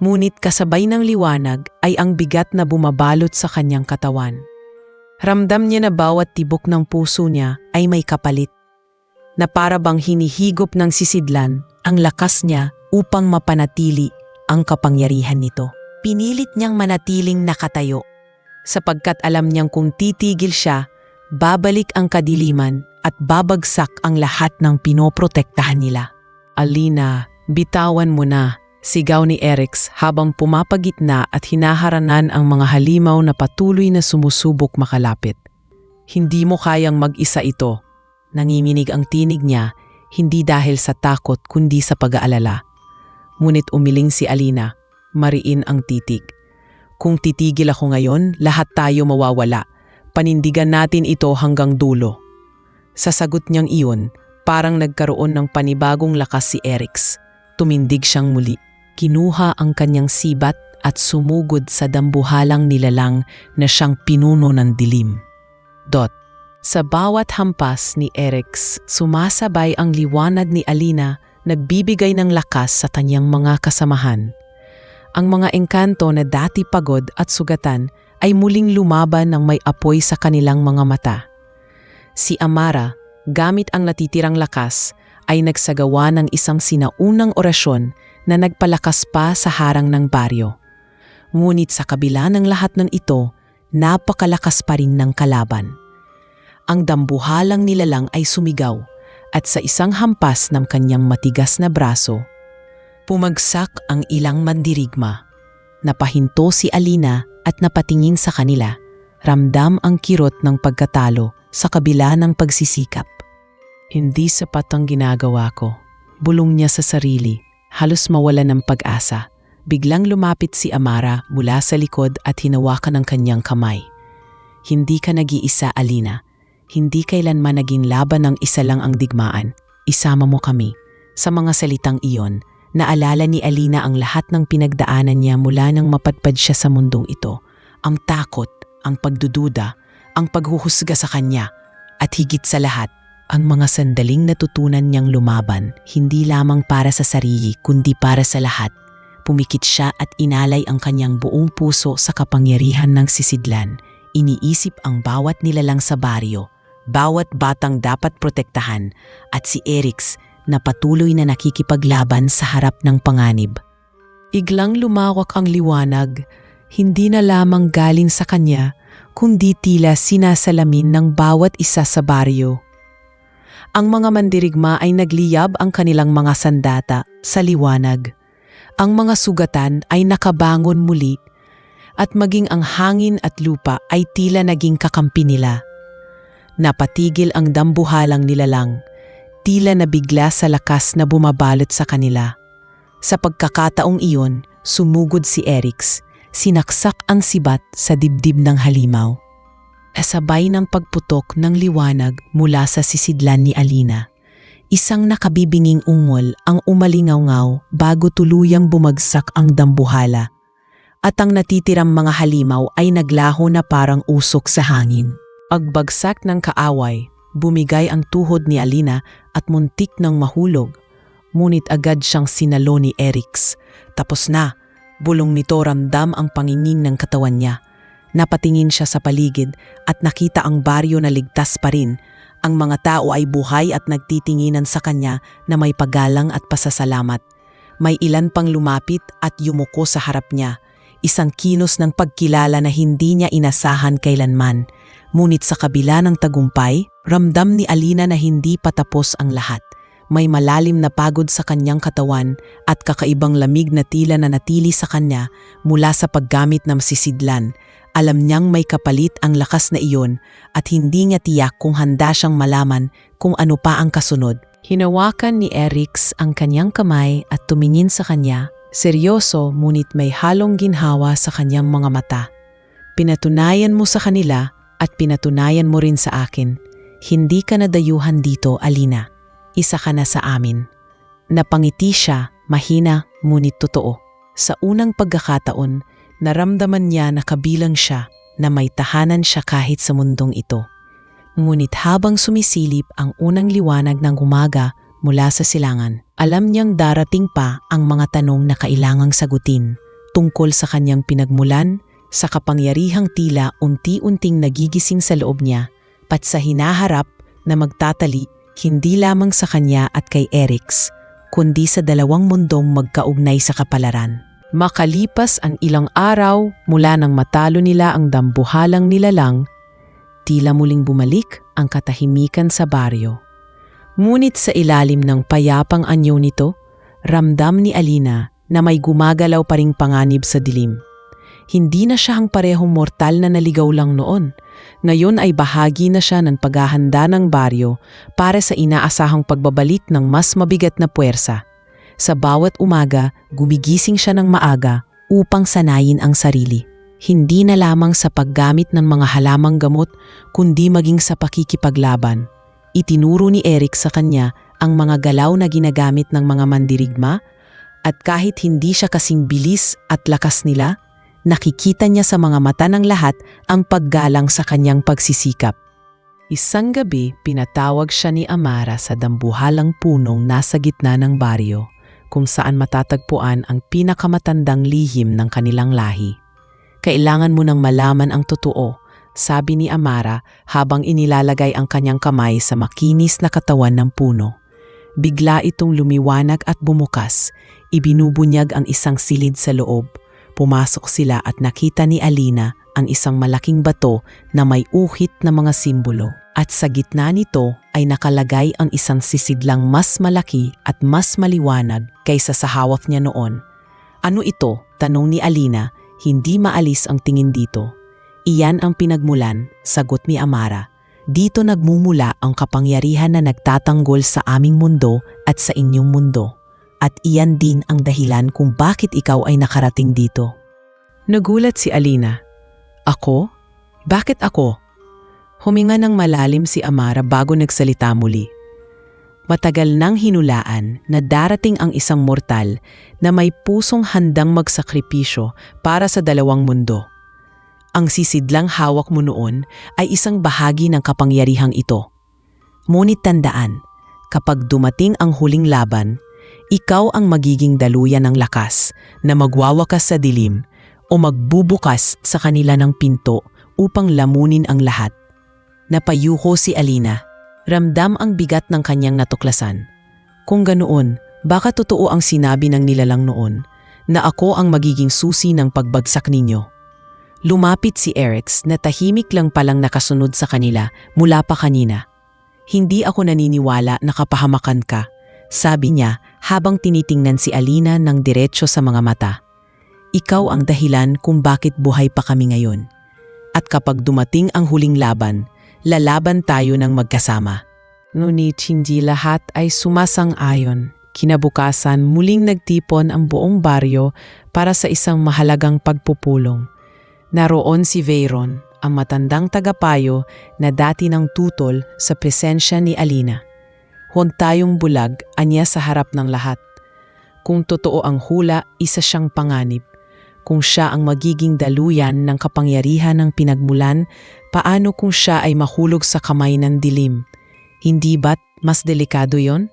Ngunit kasabay ng liwanag ay ang bigat na bumabalot sa kanyang katawan. Ramdam niya na bawat tibok ng puso niya ay may kapalit, na para bang hinihigop ng sisidlan ang lakas niya upang mapanatili ang kapangyarihan nito. Pinilit niyang manatiling nakatayo, sapagkat alam niyang kung titigil siya, babalik ang kadiliman at babagsak ang lahat ng pinoprotektahan nila. "Alina, bitawan mo na," sigaw ni Erix habang pumapagitna at hinaharanan ang mga halimaw na patuloy na sumusubok makalapit. "Hindi mo kayang mag-isa ito." Nanginginig ang tinig niya, hindi dahil sa takot kundi sa pag-aalala. Ngunit umiling si Alina, mariin ang titig. "Kung titigil ako ngayon, lahat tayo mawawala. Panindigan natin ito hanggang dulo." Sa sagot niyang iyon, parang nagkaroon ng panibagong lakas si Erix. Tumindig siyang muli. Kinuha ang kanyang sibat at sumugod sa dambuhalang nilalang na siyang pinuno ng dilim. Sa bawat hampas ni Erix, sumasabay ang liwanag ni Alina, nagbibigay ng lakas sa kanyang mga kasamahan. Ang mga engkanto na dati pagod at sugatan ay muling lumaban ng may apoy sa kanilang mga mata. Si Amara, gamit ang natitirang lakas, ay nagsagawa ng isang sinaunang orasyon na nagpalakas pa sa harang ng baryo. Ngunit sa kabila ng lahat ng ito, napakalakas pa rin ng kalaban. Ang dambuhalang nilalang ay sumigaw at sa isang hampas ng kanyang matigas na braso, pumagsak ang ilang mandirigma. Napahinto si Alina at napatingin sa kanila, ramdam ang kirot ng pagkatalo sa kabila ng pagsisikap. "Hindi sapat ang ginagawa ko," bulong niya sa sarili, halos mawala ng pag-asa. Biglang lumapit si Amara mula sa likod at hinawakan ang kanyang kamay. "Hindi ka nag-iisa, Alina. Hindi kailanman naging laban ng isa lang ang digmaan. Isama mo kami." Sa mga salitang iyon, naalala ni Alina ang lahat ng pinagdaanan niya mula nang mapadpad siya sa mundong ito. Ang takot, ang pagdududa, ang paghuhusga sa kanya, at higit sa lahat, ang mga sandaling natutunan niyang lumaban, hindi lamang para sa sarili kundi para sa lahat. Pumikit siya at inalay ang kanyang buong puso sa kapangyarihan ng sisidlan. Iniisip ang bawat nilalang sa baryo, bawat batang dapat protektahan, at si Erix na patuloy na nakikipaglaban sa harap ng panganib. Iglang lumawak ang liwanag, hindi na lamang galing sa kanya, kundi tila sinasalamin ng bawat isa sa baryo. Ang mga mandirigma ay nagliyab ang kanilang mga sandata sa liwanag. Ang mga sugatan ay nakabangon muli, at maging ang hangin at lupa ay tila naging kakampi nila. napatigil ang dambuhalang nilalang. Tila nabigla sa lakas na bumabalot sa kanila. Sa pagkakataong iyon, sumugod si Erix, sinaksak ang sibat sa dibdib ng halimaw. Kasabay ng pagputok ng liwanag mula sa sisidlan ni Alina. Isang nakabibinging ungol ang umalingaw-ngaw bago tuluyang bumagsak ang dambuhala. At ang natitirang mga halimaw ay naglaho na parang usok sa hangin. Pagbagsak ng kaaway, bumigay ang tuhod ni Alina at muntik ng mahulog. Ngunit agad siyang sinalo ni Erix. Tapos na, bulong nito ramdam ang pangingin ng katawan niya. Napatingin siya sa paligid at nakita ang baryo na ligtas pa rin. Ang mga tao ay buhay at nagtitinginan sa kanya na may paggalang at pasasalamat. May ilan pang lumapit at yumuko sa harap niya. Isang kilos ng pagkilala na hindi niya inasahan kailanman. Ngunit sa kabila ng tagumpay, ramdam ni Alina na hindi patapos ang lahat. May malalim na pagod sa kanyang katawan at kakaibang lamig na tila na natili sa kanya mula sa paggamit ng sisidlan. Alam niyang may kapalit ang lakas na iyon at hindi niya tiyak kung handa siyang malaman kung ano pa ang kasunod. Hinawakan ni Erix ang kanyang kamay at tumingin sa kanya. Seryoso ngunit may halong ginhawa sa kanyang mga mata. Pinatunayan mo sa kanila at pinatunayan mo rin sa akin. Hindi ka nadayuhan dito, Alina. Isa ka na sa amin. Napangiti siya, mahina ngunit totoo. Sa unang pagkakataon, naramdaman niya na kabilang siya, na may tahanan siya kahit sa mundong ito. Ngunit habang sumisilip ang unang liwanag ng umaga mula sa silangan, alam niyang darating pa ang mga tanong na kailangang sagutin tungkol sa kanyang pinagmulan, sa kapangyarihang tila unti-unting nagigising sa loob niya, pat sa hinaharap na magtatali hindi lamang sa kanya at kay Erix, kundi sa dalawang mundong magkaugnay sa kapalaran. Makalipas ang ilang araw mula nang matalo nila ang dambuhalang nilalang, tila muling bumalik ang katahimikan sa baryo. Ngunit sa ilalim ng payapang anyo nito, ramdam ni Alina na may gumagalaw pa ring panganib sa dilim. Hindi na siya ang parehong mortal na naligaw lang noon. Ngayon ay bahagi na siya ng paghahanda ng baryo para sa inaasahang pagbabalik ng mas mabigat na puwersa. Sa bawat umaga, gumigising siya ng maaga upang sanayin ang sarili. Hindi na lamang sa paggamit ng mga halamang gamot, kundi maging sa pakikipaglaban. Itinuro ni Eric sa kanya ang mga galaw na ginagamit ng mga mandirigma at kahit hindi siya kasing bilis at lakas nila, nakikita niya sa mga mata ng lahat ang paggalang sa kanyang pagsisikap. Isang gabi, pinatawag siya ni Amara sa dambuhalang punong nasa gitna ng baryo, kung saan matatagpuan ang pinakamatandang lihim ng kanilang lahi. Kailangan mo nang malaman ang totoo, sabi ni Amara habang inilalagay ang kanyang kamay sa makinis na katawan ng puno. Bigla itong lumiwanag at bumukas, ibinubunyag ang isang silid sa loob. Pumasok sila at nakita ni Alina ang isang malaking bato na may uhit na mga simbolo. At sa gitna nito ay nakalagay ang isang sisidlang mas malaki at mas maliwanag kaysa sa hawak niya noon. Ano ito? Tanong ni Alina, hindi maalis ang tingin dito. Iyan ang pinagmulan, sagot ni Amara. Dito nagmumula ang kapangyarihan na nagtatanggol sa aming mundo at sa inyong mundo. At iyan din ang dahilan kung bakit ikaw ay nakarating dito. Nagulat si Alina. Ako? Bakit ako? Huminga ng malalim si Amara bago nagsalita muli. Matagal nang hinulaan na darating ang isang mortal na may pusong handang magsakripisyo para sa dalawang mundo. Ang sisidlang hawak mo noon ay isang bahagi ng kapangyarihang ito. Ngunit tandaan, kapag dumating ang huling laban, ikaw ang magiging daluyan ng lakas na magwawakas sa dilim o magbubukas sa kanila ng pinto upang lamunin ang lahat. Napayuho si Alina. Ramdam ang bigat ng kanyang natuklasan. Kung ganoon, baka totoo ang sinabi ng nilalang noon na ako ang magiging susi ng pagbagsak ninyo. Lumapit si Erix na tahimik lang palang nakasunod sa kanila mula pa kanina. Hindi ako naniniwala na kapahamakan ka, sabi niya habang tinitingnan si Alina ng diretso sa mga mata. Ikaw ang dahilan kung bakit buhay pa kami ngayon. At kapag dumating ang huling laban, Lalaban tayo ng magkasama. Ngunit hindi lahat ay sumasang-ayon. Kinabukasan, muling nagtipon ang buong baryo para sa isang mahalagang pagpupulong. Naroon si Veyron, ang matandang tagapayo na dati ng tutol sa presensya ni Alina. Huntayong bulag, anya sa harap ng lahat. Kung totoo ang hula, isa siyang panganib. Kung siya ang magiging daluyan ng kapangyarihan ng pinagmulan, paano kung siya ay mahulog sa kamay ng dilim? Hindi ba't mas delikado yon?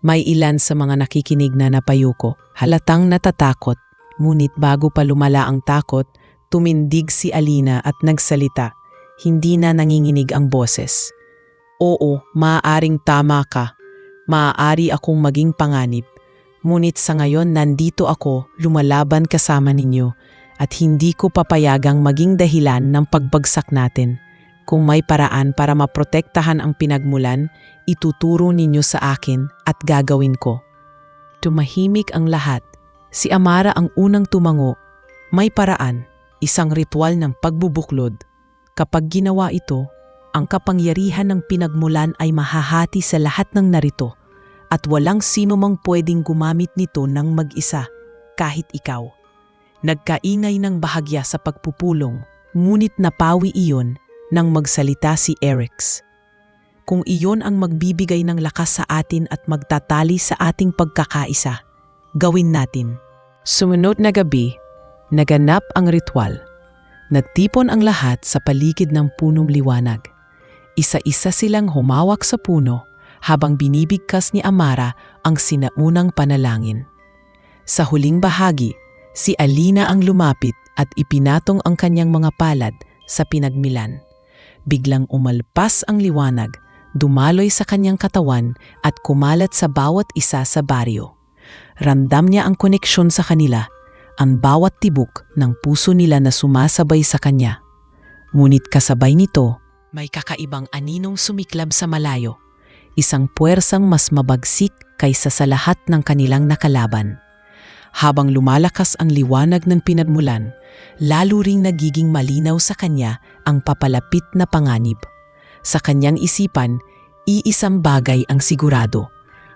May ilan sa mga nakikinig na napayuko, halatang natatakot. Ngunit bago pa lumala ang takot, tumindig si Alina at nagsalita. Hindi na nanginginig ang boses. Oo, maaaring tama ka. Maaari akong maging panganib. Ngunit sa ngayon nandito ako, lumalaban kasama ninyo, at hindi ko papayagang maging dahilan ng pagbagsak natin. Kung may paraan para maprotektahan ang pinagmulan, ituturo ninyo sa akin at gagawin ko. Tumahimik ang lahat. Si Amara ang unang tumango. May paraan, isang ritual ng pagbubuklod. Kapag ginawa ito, ang kapangyarihan ng pinagmulan ay mahahati sa lahat ng narito at walang sino mang pwedeng gumamit nito ng mag-isa, kahit ikaw. Nagkaingay ng bahagya sa pagpupulong, ngunit napawi iyon nang magsalita si Erix. Kung iyon ang magbibigay ng lakas sa atin at magtatali sa ating pagkakaisa, gawin natin. Sumunod na gabi, naganap ang ritual. Nagtipon ang lahat sa paligid ng punong liwanag. Isa-isa silang humawak sa puno habang binibigkas ni Amara ang sinaunang panalangin. Sa huling bahagi, si Alina ang lumapit at ipinatong ang kanyang mga palad sa pinagmilan. Biglang umalpas ang liwanag, dumaloy sa kanyang katawan at kumalat sa bawat isa sa baryo. Ramdam niya ang koneksyon sa kanila, ang bawat tibok ng puso nila na sumasabay sa kanya. Ngunit kasabay nito, may kakaibang aninong sumiklab sa malayo, isang puwersang mas mabagsik kaysa sa lahat ng kanilang nakalaban. Habang lumalakas ang liwanag ng pinagmulan, lalo ring nagiging malinaw sa kanya ang papalapit na panganib. Sa kanyang isipan, iisang bagay ang sigurado.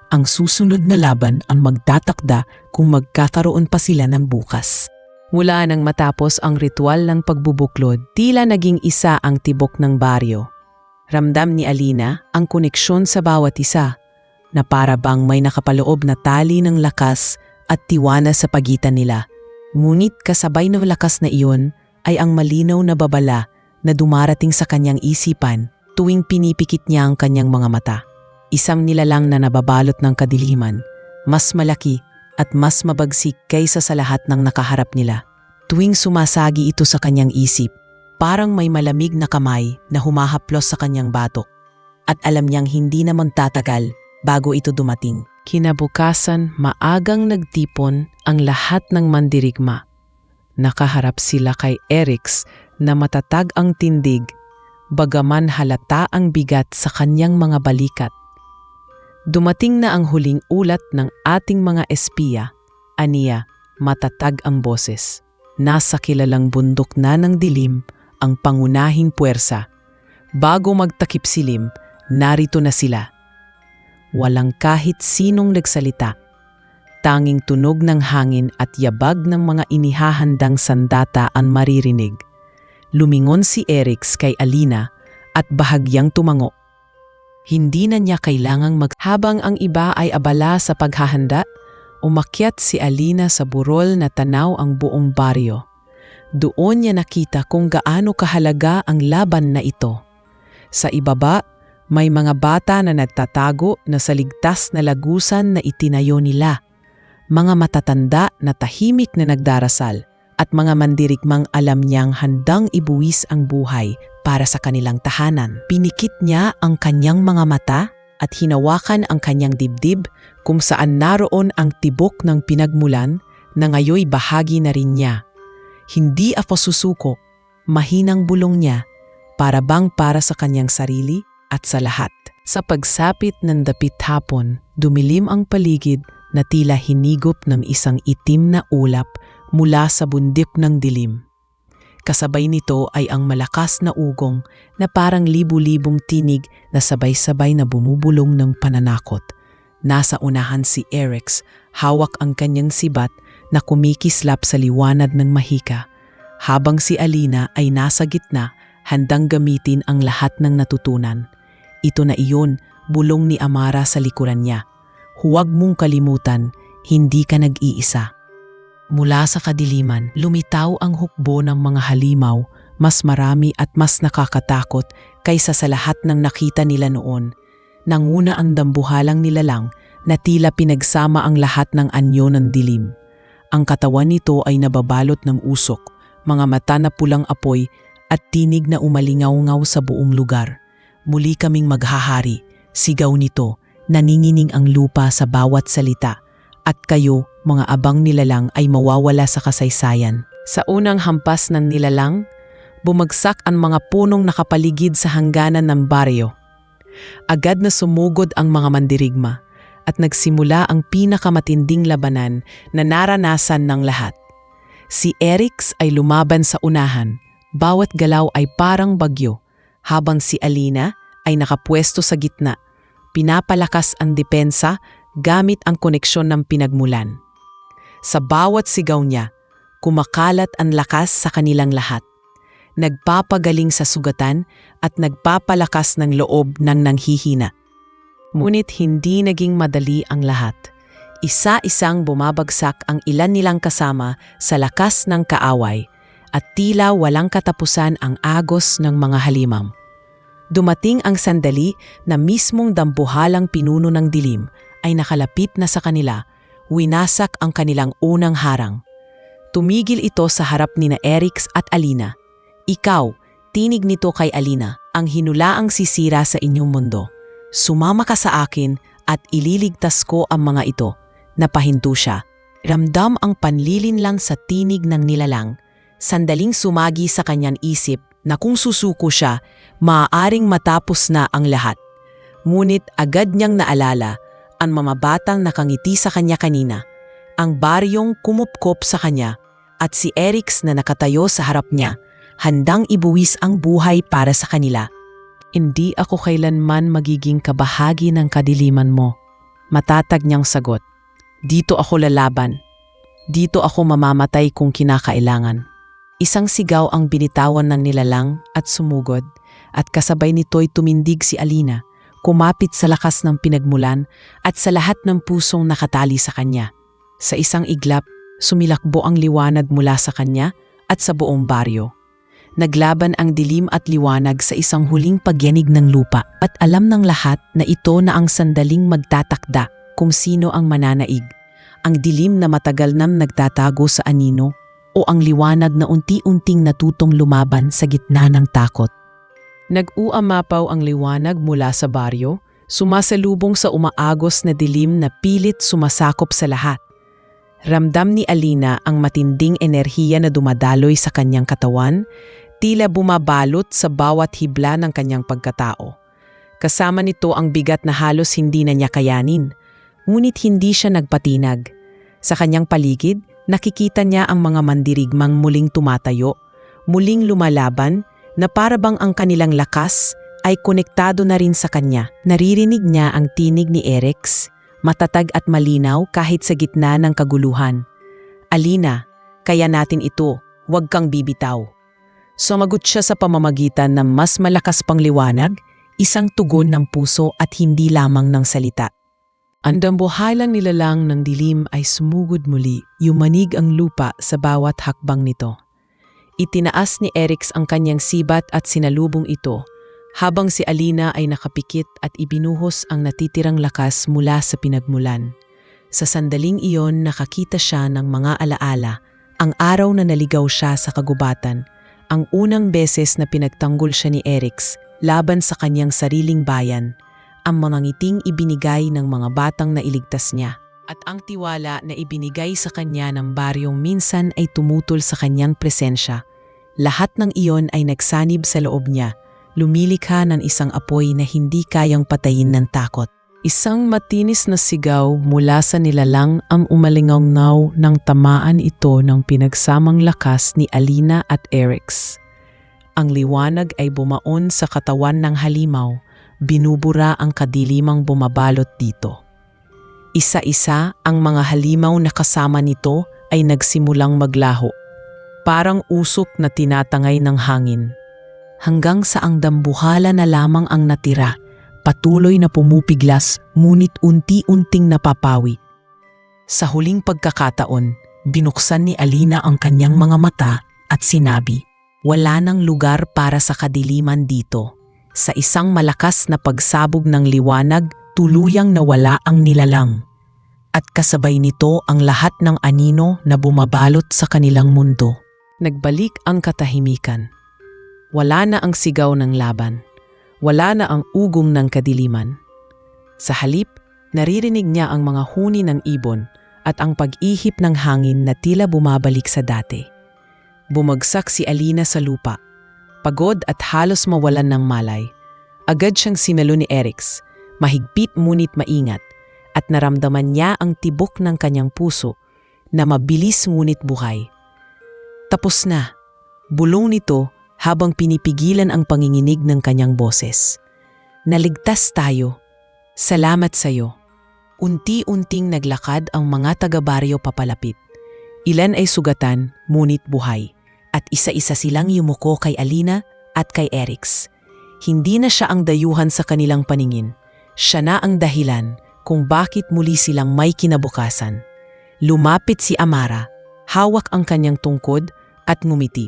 Ang susunod na laban ang magtatakda kung magkakaroon pa sila ng bukas. Mula nang matapos ang ritual ng pagbubuklod, tila naging isa ang tibok ng baryo. Ramdam ni Alina ang koneksyon sa bawat isa, na para bang may nakapaloob na tali ng lakas at tiwala sa pagitan nila. Ngunit kasabay ng lakas na iyon ay ang malinaw na babala na dumarating sa kanyang isipan tuwing pinipikit niya ang kanyang mga mata. Isang nilalang na nababalot ng kadiliman, mas malaki at mas mabagsik kaysa sa lahat ng nakaharap nila. Tuwing sumasagi ito sa kanyang isip, parang may malamig na kamay na humahaplos sa kanyang batok. At alam niyang hindi naman tatagal bago ito dumating. Kinabukasan, maagang nagtipon ang lahat ng mandirigma. Nakaharap sila kay Erix na matatag ang tindig, bagaman halata ang bigat sa kanyang mga balikat. Dumating na ang huling ulat ng ating mga espiya, aniya, matatag ang boses. Nasa kilalang bundok na ng dilim ang pangunahing puwersa. Bago magtakip silim, narito na sila. Walang kahit sinong nagsalita. Tanging tunog ng hangin at yabag ng mga inihahandang sandata ang maririnig. Lumingon si Erix kay Alina at bahagyang tumango. Hindi na niya kailangang habang ang iba ay abala sa paghahanda, umakyat si Alina sa burol na tanaw ang buong baryo. Doon niya nakita kung gaano kahalaga ang laban na ito. Sa ibaba, may mga bata na nagtatago na sa ligtas na lagusan na itinayo nila. Mga matatanda na tahimik na nagdarasal at mga mandirigmang alam niyang handang ibuwis ang buhay para sa kanilang tahanan. Pinikit niya ang kanyang mga mata at hinawakan ang kanyang dibdib kung saan naroon ang tibok ng pinagmulan na ngayoy bahagi na rin niya. Hindi ako susuko, mahinang bulong niya, para bang para sa kanyang sarili at sa lahat. Sa pagsapit ng dapit hapon, dumilim ang paligid na tila hinigop ng isang itim na ulap mula sa bundok ng dilim. Kasabay nito ay ang malakas na ugong na parang libu-libong tinig na sabay-sabay na bumubulong ng pananakot. Nasa unahan si Erix, hawak ang kanyang sibat na kumikislap sa liwanag ng mahika, habang si Alina ay nasa gitna, handang gamitin ang lahat ng natutunan. Ito na iyon, bulong ni Amara sa likuran niya. Huwag mong kalimutan, hindi ka nag-iisa. Mula sa kadiliman, lumitaw ang hukbo ng mga halimaw, mas marami at mas nakakatakot kaysa sa lahat ng nakita nila noon. Nanguna ang dambuhalang nilalang na tila pinagsama ang lahat ng anyo ng dilim. Ang katawan nito ay nababalot ng usok, mga mata na pulang apoy at tinig na umalingaw-ngaw sa buong lugar. Muli kaming maghahari, sigaw nito, naningining ang lupa sa bawat salita. At kayo, mga abang nilalang ay mawawala sa kasaysayan. Sa unang hampas ng nilalang, bumagsak ang mga punong nakapaligid sa hangganan ng baryo. Agad na sumugod ang mga mandirigma at nagsimula ang pinakamatinding labanan na naranasan ng lahat. Si Erix ay lumaban sa unahan, bawat galaw ay parang bagyo, habang si Alina ay nakapwesto sa gitna. Pinapalakas ang depensa gamit ang koneksyon ng pinagmulan. Sa bawat sigaw niya, kumakalat ang lakas sa kanilang lahat. Nagpapagaling sa sugatan at nagpapalakas ng loob ng nanghihina. Ngunit hindi naging madali ang lahat. Isa-isang bumabagsak ang ilan nilang kasama sa lakas ng kaaway at tila walang katapusan ang agos ng mga halimam. Dumating ang sandali na mismong dambuhalang pinuno ng dilim ay nakalapit na sa kanila, winasak ang kanilang unang harang. Tumigil ito sa harap ni na Erix at Alina. Ikaw, tinig nito kay Alina, ang hinulaang sisira sa inyong mundo. Sumama ka sa akin at ililigtas ko ang mga ito. Napahinto siya. Ramdam ang panlilinlang sa tinig ng nilalang. Sandaling sumagi sa kanyang isip na kung susuko siya, maaaring matapos na ang lahat. Ngunit agad niyang naalala ang mga batang nakangiti sa kanya kanina, ang baryong kumupkop sa kanya at si Erix na nakatayo sa harap niya, handang ibuwis ang buhay para sa kanila. Hindi ako kailanman magiging kabahagi ng kadiliman mo. Matatag niyang sagot. Dito ako lalaban. Dito ako mamamatay kung kinakailangan. Isang sigaw ang binitawan ng nilalang at sumugod, at kasabay nito'y tumindig si Alina, kumapit sa lakas ng pinagmulan at sa lahat ng pusong nakatali sa kanya. Sa isang iglap, sumilakbo ang liwanag mula sa kanya at sa buong baryo. Naglaban ang dilim at liwanag sa isang huling pagyanig ng lupa at alam ng lahat na ito na ang sandaling magtatakda kung sino ang mananaig. Ang dilim na matagal nang nagtatago sa anino o ang liwanag na unti-unting natutong lumaban sa gitna ng takot. Nag-uamapaw ang liwanag mula sa baryo, sumasalubong sa umaagos na dilim na pilit sumasakop sa lahat. Ramdam ni Alina ang matinding enerhiya na dumadaloy sa kanyang katawan, tila bumabalot sa bawat hibla ng kanyang pagkatao. Kasama nito ang bigat na halos hindi na niya kayanin, ngunit hindi siya nagpatinag. Sa kanyang paligid, nakikita niya ang mga mandirigmang muling tumatayo, muling lumalaban, na parabang ang kanilang lakas ay konektado na rin sa kanya. Naririnig niya ang tinig ni Erix, matatag at malinaw kahit sa gitna ng kaguluhan. Alina, kaya natin ito, huwag kang bibitaw. Sumagot siya sa pamamagitan ng mas malakas pang liwanag, isang tugon ng puso at hindi lamang ng salita. Ang dambuhalang nilalang ng dilim ay sumugod muli, yumanig ang lupa sa bawat hakbang nito. Itinaas ni Erix ang kanyang sibat at sinalubong ito, habang si Alina ay nakapikit at ibinuhos ang natitirang lakas mula sa pinagmulan. Sa sandaling iyon nakakita siya ng mga alaala, ang araw na naligaw siya sa kagubatan, ang unang beses na pinagtanggol siya ni Erix laban sa kanyang sariling bayan, ang mga ngiting ibinigay ng mga batang nailigtas niya, at ang tiwala na ibinigay sa kanya ng baryong minsan ay tumutol sa kanyang presensya. Lahat ng iyon ay nagsanib sa loob niya, lumilikha ng isang apoy na hindi kayang patayin ng takot. Isang matinis na sigaw mula sa nilalang ang umalingaw ng tamaan ito ng pinagsamang lakas ni Alina at Erix. Ang liwanag ay bumaon sa katawan ng halimaw, binubura ang kadilimang bumabalot dito. Isa-isa ang mga halimaw na kasama nito ay nagsimulang maglaho, parang usok na tinatangay ng hangin. Hanggang sa ang dambuhala na lamang ang natira, patuloy na pumupiglas ngunit unti-unting napapawi. Sa huling pagkakataon, binuksan ni Alina ang kanyang mga mata at sinabi, "Wala nang lugar para sa kadiliman dito." Sa isang malakas na pagsabog ng liwanag, tuluyang nawala ang nilalang. At kasabay nito ang lahat ng anino na bumabalot sa kanilang mundo. Nagbalik ang katahimikan. Wala na ang sigaw ng laban. Wala na ang ugong ng kadiliman. Sa halip, naririnig niya ang mga huni ng ibon at ang pag-ihip ng hangin na tila bumabalik sa dati. Bumagsak si Alina sa lupa. Pagod at halos mawalan ng malay. Agad siyang sinalo ni Erix, mahigpit ngunit maingat, at naramdaman niya ang tibok ng kanyang puso na mabilis ngunit buhay. Tapos na, bulong nito habang pinipigilan ang panginginig ng kanyang boses. "Naligtas tayo. Salamat sa iyo." Unti-unting naglakad ang mga taga-baryo papalapit. Ilan ay sugatan, ngunit buhay. At isa-isa silang yumuko kay Alina at kay Erix. Hindi na siya ang dayuhan sa kanilang paningin. Siya na ang dahilan kung bakit muli silang may kinabukasan. Lumapit si Amara, hawak ang kanyang tungkod at ngumiti.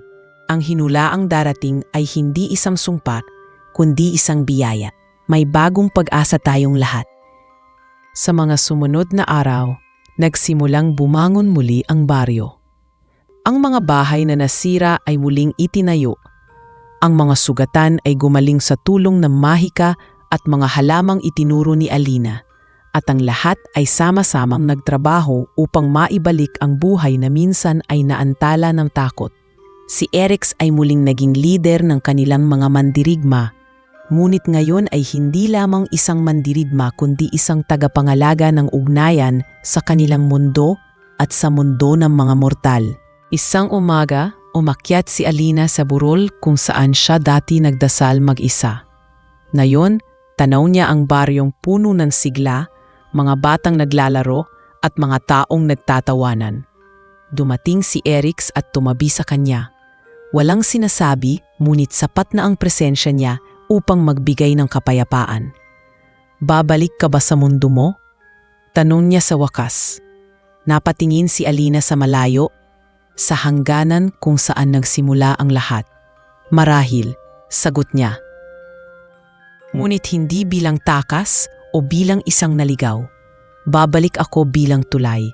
Ang hinulaang darating ay hindi isang sumpa, kundi isang biyaya. May bagong pag-asa tayong lahat. Sa mga sumunod na araw, nagsimulang bumangon muli ang baryo. Ang mga bahay na nasira ay muling itinayo. Ang mga sugatan ay gumaling sa tulong ng mahika at mga halamang itinuro ni Alina. At ang lahat ay sama-samang nagtrabaho upang maibalik ang buhay na minsan ay naantala ng takot. Si Erix ay muling naging leader ng kanilang mga mandirigma, ngunit ngayon ay hindi lamang isang mandirigma kundi isang tagapangalaga ng ugnayan sa kanilang mundo at sa mundo ng mga mortal. Isang umaga, umakyat si Alina sa burol kung saan siya dati nagdasal mag-isa. Ngayon, tanaw niya ang baryong puno ng sigla, mga batang naglalaro at mga taong nagtatawanan. Dumating si Erix at tumabi sa kanya. Walang sinasabi, ngunit sapat na ang presensya niya upang magbigay ng kapayapaan. "Babalik ka ba sa mundo mo?" tanong niya sa wakas. Napatingin si Alina sa malayo, sa hangganan kung saan nagsimula ang lahat. "Marahil," sagot niya. Ngunit hindi bilang takas o bilang isang naligaw. "Babalik ako bilang tulay.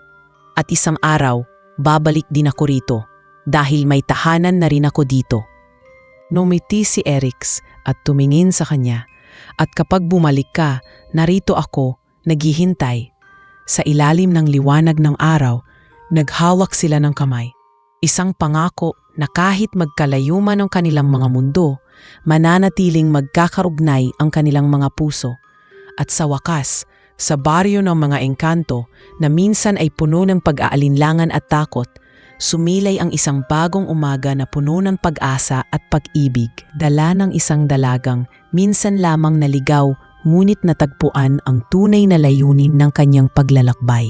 At isang araw, babalik din ako rito. Dahil may tahanan na rin ako dito." Numiti si Erix at tumingin sa kanya. "At kapag bumalik ka, narito ako, naghihintay." Sa ilalim ng liwanag ng araw, naghawak sila ng kamay. Isang pangako na kahit magkalayo man ang kanilang mga mundo, mananatiling magkakarugnay ang kanilang mga puso. At sa wakas, sa baryo ng mga engkanto na minsan ay puno ng pag-aalinlangan at takot, sumilay ang isang bagong umaga na puno ng pag-asa at pag-ibig, dala ng isang dalagang minsan lamang naligaw ngunit natagpuan ang tunay na layunin ng kanyang paglalakbay.